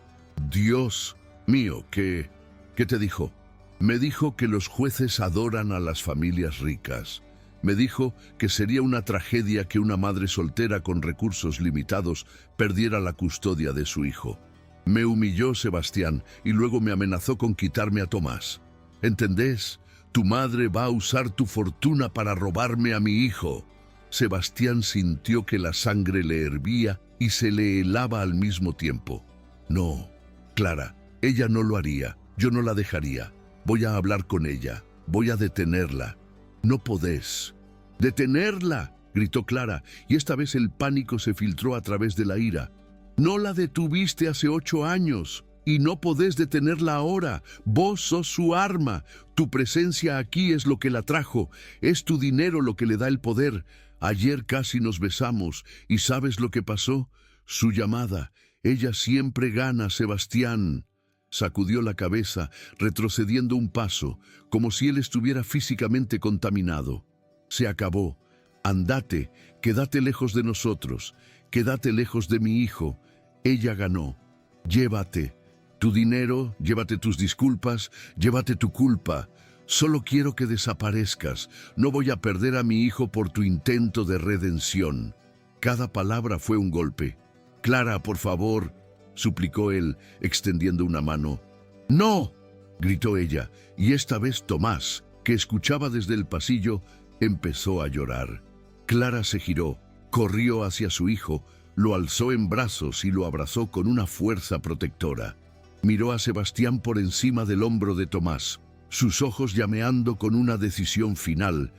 «Dios mío, ¿qué te dijo?» «Me dijo que los jueces adoran a las familias ricas. Me dijo que sería una tragedia que una madre soltera con recursos limitados perdiera la custodia de su hijo. Me humilló Sebastián y luego me amenazó con quitarme a Tomás. ¿Entendés? Tu madre va a usar tu fortuna para robarme a mi hijo». Sebastián sintió que la sangre le hervía y se le helaba al mismo tiempo. «No, Clara, ella no lo haría, yo no la dejaría. Voy a hablar con ella, voy a detenerla». «No podés». «¡Detenerla!», gritó Clara, y esta vez el pánico se filtró a través de la ira. «No la detuviste hace 8 años, y no podés detenerla ahora. Vos sos su arma. Tu presencia aquí es lo que la trajo, es tu dinero lo que le da el poder. Ayer casi nos besamos, ¿y sabes lo que pasó? Su llamada. Ella siempre gana, Sebastián». Sacudió la cabeza, retrocediendo un paso, como si él estuviera físicamente contaminado. «Se acabó. Andate, quédate lejos de nosotros, quédate lejos de mi hijo. Ella ganó. Llévate tu dinero, llévate tus disculpas, llévate tu culpa. Solo quiero que desaparezcas. No voy a perder a mi hijo por tu intento de redención». Cada palabra fue un golpe. «Clara, por favor», suplicó él, extendiendo una mano. «¡No!», gritó ella, y esta vez Tomás, que escuchaba desde el pasillo, empezó a llorar. Clara se giró, corrió hacia su hijo, lo alzó en brazos y lo abrazó con una fuerza protectora. Miró a Sebastián por encima del hombro de Tomás, sus ojos llameando con una decisión final,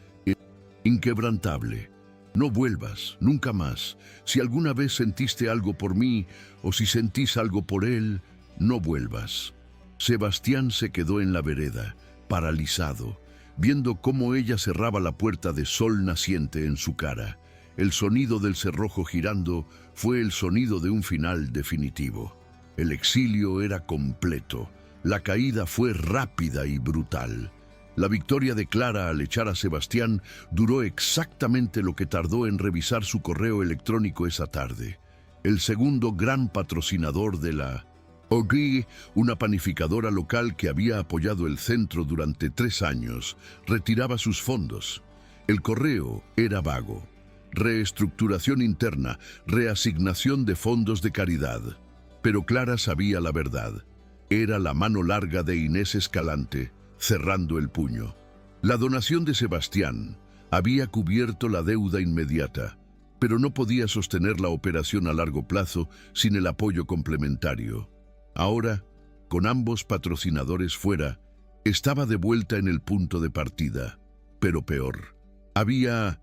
inquebrantable. «No vuelvas, nunca más. Si alguna vez sentiste algo por mí, o si sentís algo por él, no vuelvas». Sebastián se quedó en la vereda, paralizado, viendo cómo ella cerraba la puerta de sol naciente en su cara. El sonido del cerrojo girando fue el sonido de un final definitivo. El exilio era completo. La caída fue rápida y brutal. La victoria de Clara al echar a Sebastián duró exactamente lo que tardó en revisar su correo electrónico esa tarde. El segundo gran patrocinador de la Ogui, una panificadora local que había apoyado el centro durante 3 años, retiraba sus fondos. El correo era vago. Reestructuración interna, reasignación de fondos de caridad. Pero Clara sabía la verdad. Era la mano larga de Inés Escalante, cerrando el puño. La donación de Sebastián había cubierto la deuda inmediata, pero no podía sostener la operación a largo plazo sin el apoyo complementario. Ahora, con ambos patrocinadores fuera, estaba de vuelta en el punto de partida, pero peor. Había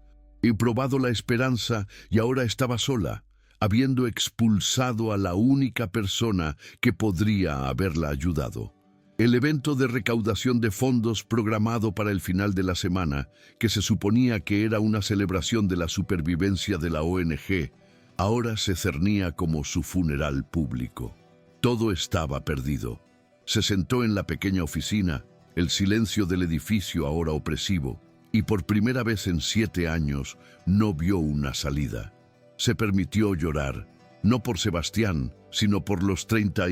probado la esperanza y ahora estaba sola, habiendo expulsado a la única persona que podría haberla ayudado. El evento de recaudación de fondos programado para el final de la semana, que se suponía que era una celebración de la supervivencia de la ONG, ahora se cernía como su funeral público. Todo estaba perdido. Se sentó en la pequeña oficina, el silencio del edificio ahora opresivo, y por primera vez en 7 años no vio una salida. Se permitió llorar, no por Sebastián, sino por los 30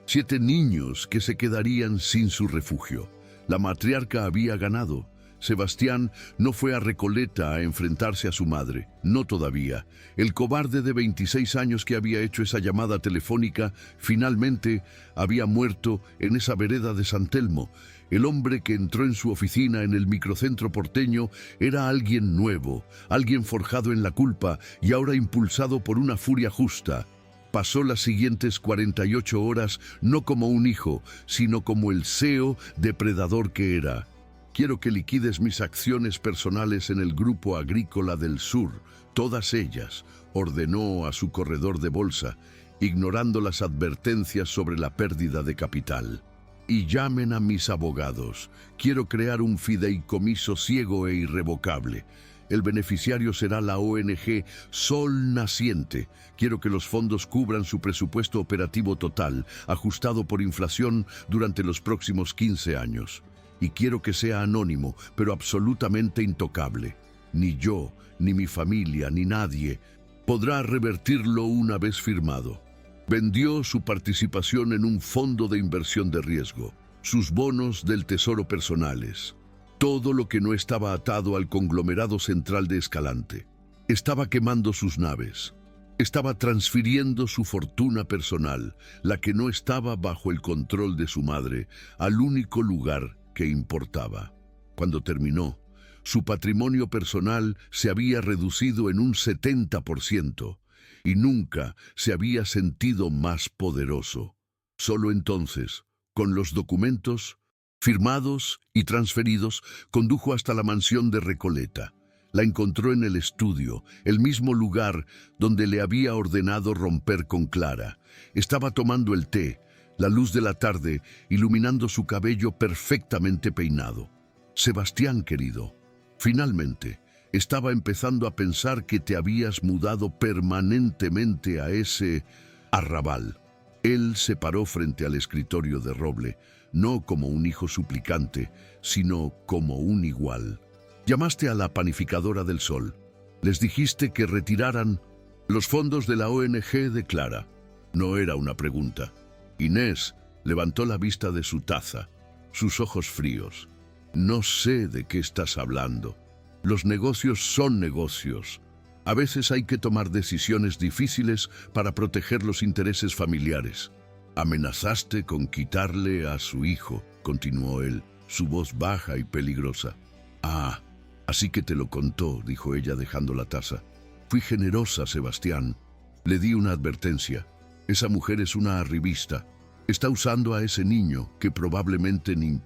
7 niños que se quedarían sin su refugio. La matriarca había ganado. Sebastián no fue a Recoleta a enfrentarse a su madre, no todavía. El cobarde de 26 años que había hecho esa llamada telefónica finalmente había muerto en esa vereda de San Telmo. El hombre que entró en su oficina en el microcentro porteño era alguien nuevo, alguien forjado en la culpa y ahora impulsado por una furia justa. Pasó las siguientes 48 horas no como un hijo, sino como el CEO depredador que era. Quiero que liquides mis acciones personales en el Grupo Agrícola del Sur, todas ellas, ordenó a su corredor de bolsa, ignorando las advertencias sobre la pérdida de capital. Y llamen a mis abogados. Quiero crear un fideicomiso ciego e irrevocable. El beneficiario será la ONG Sol Naciente. Quiero que los fondos cubran su presupuesto operativo total, ajustado por inflación durante los próximos 15 años. Y quiero que sea anónimo, pero absolutamente intocable. Ni yo, ni mi familia, ni nadie podrá revertirlo una vez firmado. Vendió su participación en un fondo de inversión de riesgo, sus bonos del tesoro personales, todo lo que no estaba atado al conglomerado central de Escalante. Estaba quemando sus naves. Estaba transfiriendo su fortuna personal, la que no estaba bajo el control de su madre, al único lugar que importaba. Cuando terminó, su patrimonio personal se había reducido en un 70% y nunca se había sentido más poderoso. Solo entonces, con los documentos firmados y transferidos, condujo hasta la mansión de Recoleta. La encontró en el estudio, el mismo lugar donde le había ordenado romper con Clara. Estaba tomando el té, la luz de la tarde iluminando su cabello perfectamente peinado. Sebastián, querido, finalmente estaba empezando a pensar que te habías mudado permanentemente a ese arrabal. Él se paró frente al escritorio de roble, no como un hijo suplicante, sino como un igual. Llamaste a la panificadora del Sol. Les dijiste que retiraran los fondos de la ONG de Clara. No era una pregunta. Inés levantó la vista de su taza, sus ojos fríos. No sé de qué estás hablando. Los negocios son negocios. A veces hay que tomar decisiones difíciles para proteger los intereses familiares. Amenazaste con quitarle a su hijo, continuó él, su voz baja y peligrosa. Ah, así que te lo contó, dijo ella dejando la taza. Fui generosa, Sebastián. Le di una advertencia. Esa mujer es una arribista. Está usando a ese niño que probablemente ni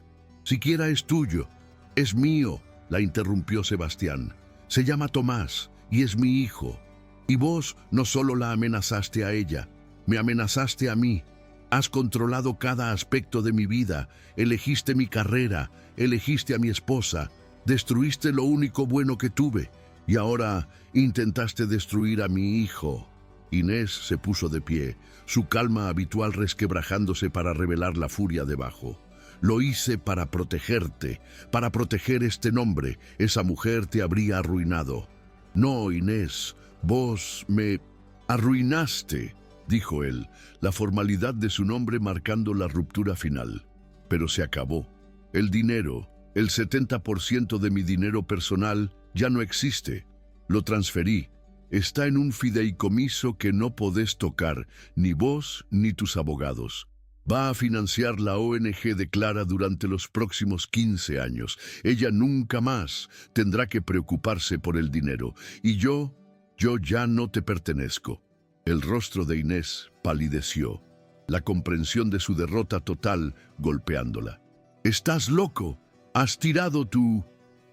siquiera es tuyo. Es mío, la interrumpió Sebastián. Se llama Tomás y es mi hijo. Y vos no solo la amenazaste a ella, me amenazaste a mí. Has controlado cada aspecto de mi vida, elegiste mi carrera, elegiste a mi esposa, destruiste lo único bueno que tuve y ahora intentaste destruir a mi hijo. Inés se puso de pie, su calma habitual resquebrajándose para revelar la furia debajo. Lo hice para protegerte, para proteger este nombre. Esa mujer te habría arruinado. No, Inés, vos me arruinaste, dijo él, la formalidad de su nombre marcando la ruptura final. Pero se acabó. El dinero, el 70% de mi dinero personal, ya no existe. Lo transferí. Está en un fideicomiso que no podés tocar, ni vos ni tus abogados. Va a financiar la ONG de Clara durante los próximos 15 años. Ella nunca más tendrá que preocuparse por el dinero. Y yo ya no te pertenezco. El rostro de Inés palideció, la comprensión de su derrota total golpeándola. «¡Estás loco! Has tirado tu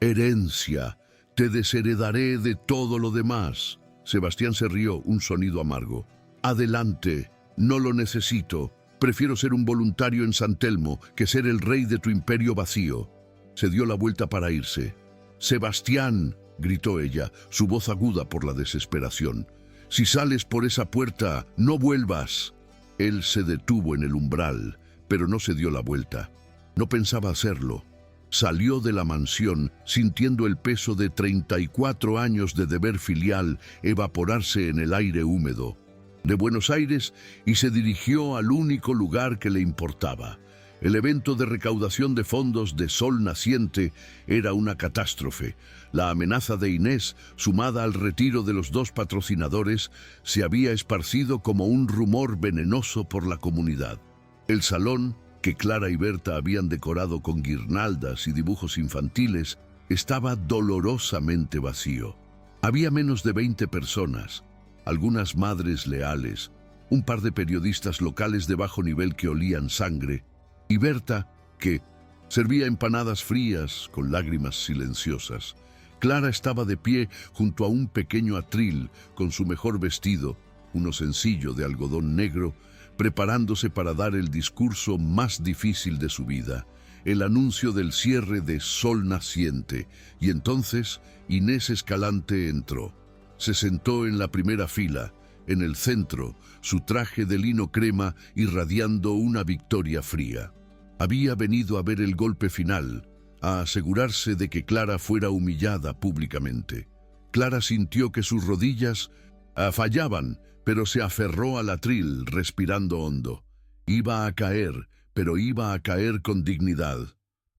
herencia. Te desheredaré de todo lo demás». Sebastián se rió, un sonido amargo. «Adelante, no lo necesito. Prefiero ser un voluntario en San Telmo que ser el rey de tu imperio vacío». Se dio la vuelta para irse. «Sebastián», gritó ella, su voz aguda por la desesperación. «Si sales por esa puerta, no vuelvas». Él se detuvo en el umbral, pero no se dio la vuelta. No pensaba hacerlo. Salió de la mansión sintiendo el peso de 34 años de deber filial evaporarse en el aire húmedo. de Buenos Aires y se dirigió al único lugar que le importaba. El evento de recaudación de fondos de Sol Naciente era una catástrofe. La amenaza de Inés, sumada al retiro de los dos patrocinadores, se había esparcido como un rumor venenoso por la comunidad. El salón, que Clara y Berta habían decorado con guirnaldas y dibujos infantiles, estaba dolorosamente vacío. Había menos de 20 personas, algunas madres leales, un par de periodistas locales de bajo nivel que olían sangre, y Berta, que servía empanadas frías con lágrimas silenciosas. Clara estaba de pie junto a un pequeño atril con su mejor vestido, uno sencillo de algodón negro, preparándose para dar el discurso más difícil de su vida, el anuncio del cierre de Sol Naciente, y entonces Inés Escalante entró. Se sentó en la primera fila, en el centro, su traje de lino crema irradiando una victoria fría. Había venido a ver el golpe final, a asegurarse de que Clara fuera humillada públicamente. Clara sintió que sus rodillas fallaban, pero se aferró al atril, respirando hondo. Iba a caer, pero iba a caer con dignidad.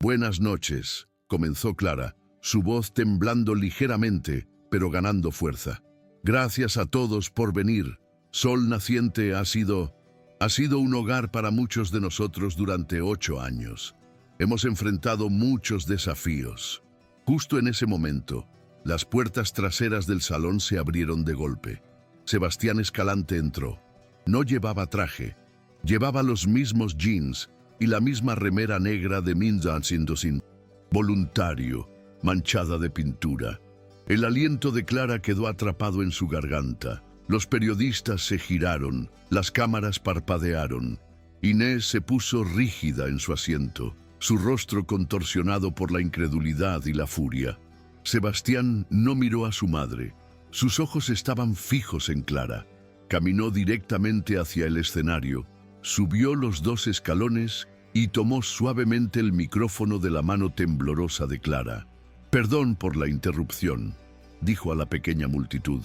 «Buenas noches», comenzó Clara, su voz temblando ligeramente, pero ganando fuerza. «Gracias a todos por venir. Sol Naciente ha sido un hogar para muchos de nosotros durante 8 años. Hemos enfrentado muchos desafíos». Justo en ese momento, las puertas traseras del salón se abrieron de golpe. Sebastián Escalante entró. No llevaba traje, llevaba los mismos jeans y la misma remera negra de Minsansindosin, voluntario, manchada de pintura. El aliento de Clara quedó atrapado en su garganta. Los periodistas se giraron, las cámaras parpadearon. Inés se puso rígida en su asiento, su rostro contorsionado por la incredulidad y la furia. Sebastián no miró a su madre. Sus ojos estaban fijos en Clara. Caminó directamente hacia el escenario, subió los 2 escalones y tomó suavemente el micrófono de la mano temblorosa de Clara. «Perdón por la interrupción», dijo a la pequeña multitud,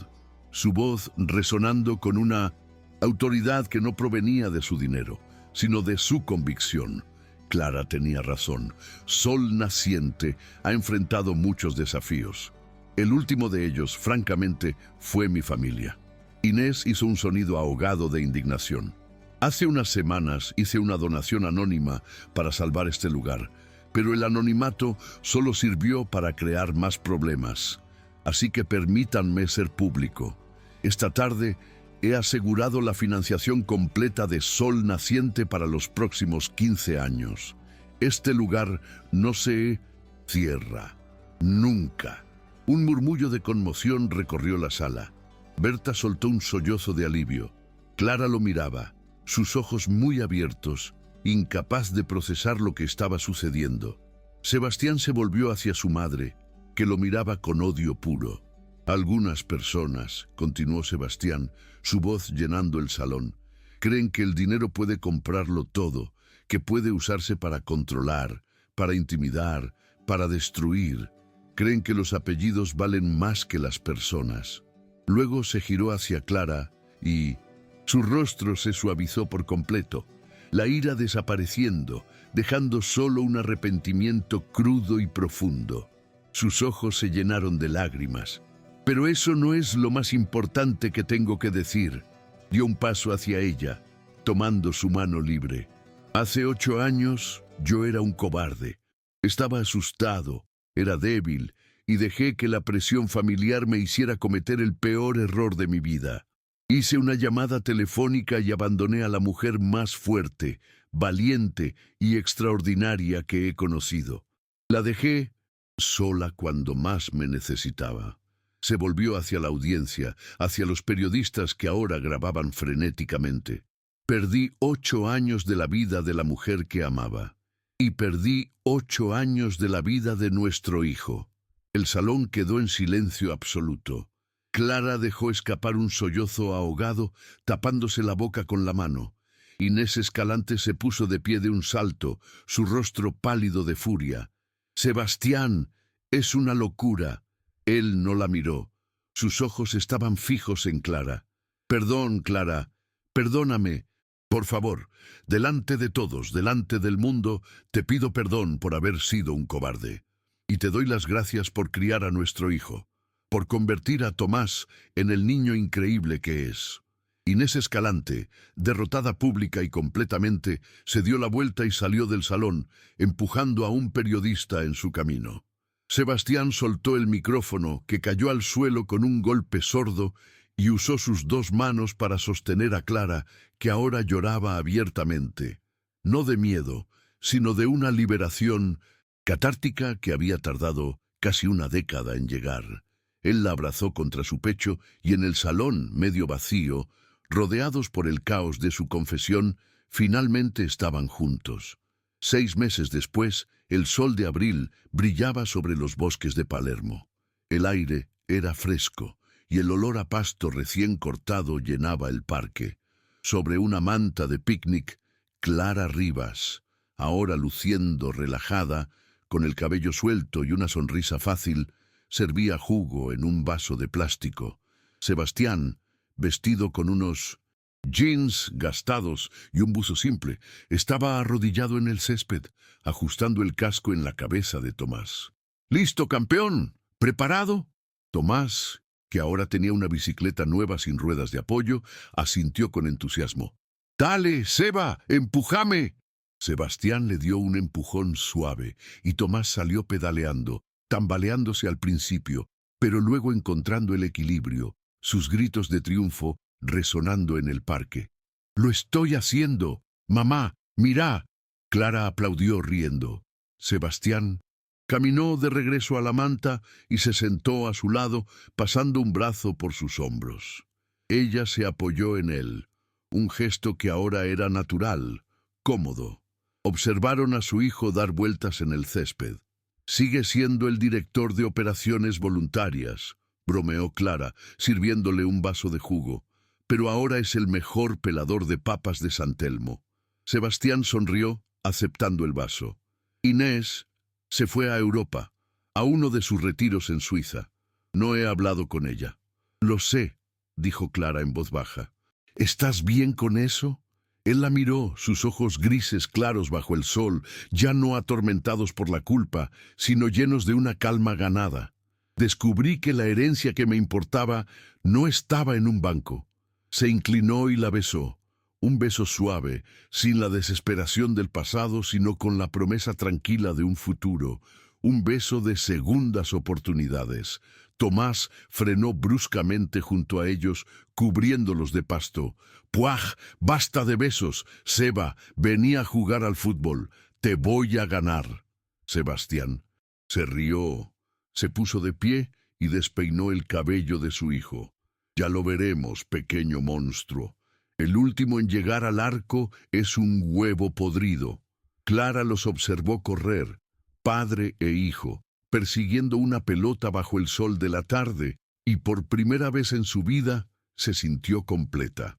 su voz resonando con una autoridad que no provenía de su dinero, sino de su convicción. Clara tenía razón. Sol Naciente ha enfrentado muchos desafíos. El último de ellos, francamente, fue mi familia. Inés hizo un sonido ahogado de indignación. Hace unas semanas hice una donación anónima para salvar este lugar, pero el anonimato solo sirvió para crear más problemas. Así que permítanme ser público. Esta tarde he asegurado la financiación completa de Sol Naciente para los próximos 15 años. Este lugar no se cierra. Nunca. Un murmullo de conmoción recorrió la sala. Berta soltó un sollozo de alivio. Clara lo miraba, sus ojos muy abiertos, incapaz de procesar lo que estaba sucediendo. Sebastián se volvió hacia su madre, que lo miraba con odio puro. «Algunas personas», continuó Sebastián, su voz llenando el salón, «creen que el dinero puede comprarlo todo, que puede usarse para controlar, para intimidar, para destruir. Creen que los apellidos valen más que las personas». Luego se giró hacia Clara y su rostro se suavizó por completo, la ira desapareciendo, dejando solo un arrepentimiento crudo y profundo. Sus ojos se llenaron de lágrimas. «Pero eso no es lo más importante que tengo que decir». Dio un paso hacia ella, tomando su mano libre. «Hace 8 años yo era un cobarde. Estaba asustado, era débil y dejé que la presión familiar me hiciera cometer el peor error de mi vida. Hice una llamada telefónica y abandoné a la mujer más fuerte, valiente y extraordinaria que he conocido. La dejé sola cuando más me necesitaba». Se volvió hacia la audiencia, hacia los periodistas que ahora grababan frenéticamente. «Perdí 8 años de la vida de la mujer que amaba. Y perdí 8 años de la vida de nuestro hijo». El salón quedó en silencio absoluto. Clara dejó escapar un sollozo ahogado, tapándose la boca con la mano. Inés Escalante se puso de pie de un salto, su rostro pálido de furia. «Sebastián, es una locura». Él no la miró. Sus ojos estaban fijos en Clara. «Perdón, Clara, Perdóname. Por favor, delante de todos, delante del mundo, te pido perdón por haber sido un cobarde. Y te doy las gracias por criar a nuestro hijo, por convertir a Tomás en el niño increíble que es. Inés Escalante, derrotada pública y completamente, se dio la vuelta y salió del salón, empujando a un periodista en su camino. Sebastián soltó el micrófono, que cayó al suelo con un golpe sordo, y usó sus dos manos para sostener a Clara, que ahora lloraba abiertamente, no de miedo, sino de una liberación catártica que había tardado casi una década en llegar. Él la abrazó contra su pecho y en el salón, medio vacío, rodeados por el caos de su confesión, finalmente estaban juntos. 6 meses después, el sol de abril brillaba sobre los bosques de Palermo. El aire era fresco y el olor a pasto recién cortado llenaba el parque. Sobre una manta de picnic, Clara Rivas, ahora luciendo relajada, con el cabello suelto y una sonrisa fácil, servía jugo en un vaso de plástico. Sebastián, vestido con unos jeans gastados y un buzo simple, estaba arrodillado en el césped, ajustando el casco en la cabeza de Tomás. «¿Listo, campeón? ¿Preparado?» Tomás, que ahora tenía una bicicleta nueva sin ruedas de apoyo, asintió con entusiasmo. «Dale, Seba, empújame». Sebastián le dio un empujón suave y Tomás salió pedaleando, tambaleándose al principio, pero luego encontrando el equilibrio, sus gritos de triunfo resonando en el parque. «¡Lo estoy haciendo! ¡Mamá, mirá!». Clara aplaudió riendo. Sebastián caminó de regreso a la manta y se sentó a su lado, pasando un brazo por sus hombros. Ella se apoyó en él, un gesto que ahora era natural, cómodo. Observaron a su hijo dar vueltas en el césped. «Sigue siendo el director de operaciones voluntarias», bromeó Clara, sirviéndole un vaso de jugo, «pero ahora es el mejor pelador de papas de San Telmo». Sebastián sonrió, aceptando el vaso. Inés se fue a Europa, a uno de sus retiros en Suiza. No he hablado con ella. «Lo sé», dijo Clara en voz baja. «¿Estás bien con eso?» Él la miró, sus ojos grises claros bajo el sol, ya no atormentados por la culpa, sino llenos de una calma ganada. «Descubrí que la herencia que me importaba no estaba en un banco». Se inclinó y la besó. Un beso suave, sin la desesperación del pasado, sino con la promesa tranquila de un futuro. Un beso de segundas oportunidades. Tomás frenó bruscamente junto a ellos, cubriéndolos de pasto. «¡Puaj! ¡Basta de besos! Seba, vení a jugar al fútbol. Te voy a ganar». Sebastián se rió, se puso de pie y despeinó el cabello de su hijo. «Ya lo veremos, pequeño monstruo. El último en llegar al arco es un huevo podrido». Clara los observó correr, padre e hijo, persiguiendo una pelota bajo el sol de la tarde, y por primera vez en su vida se sintió completa.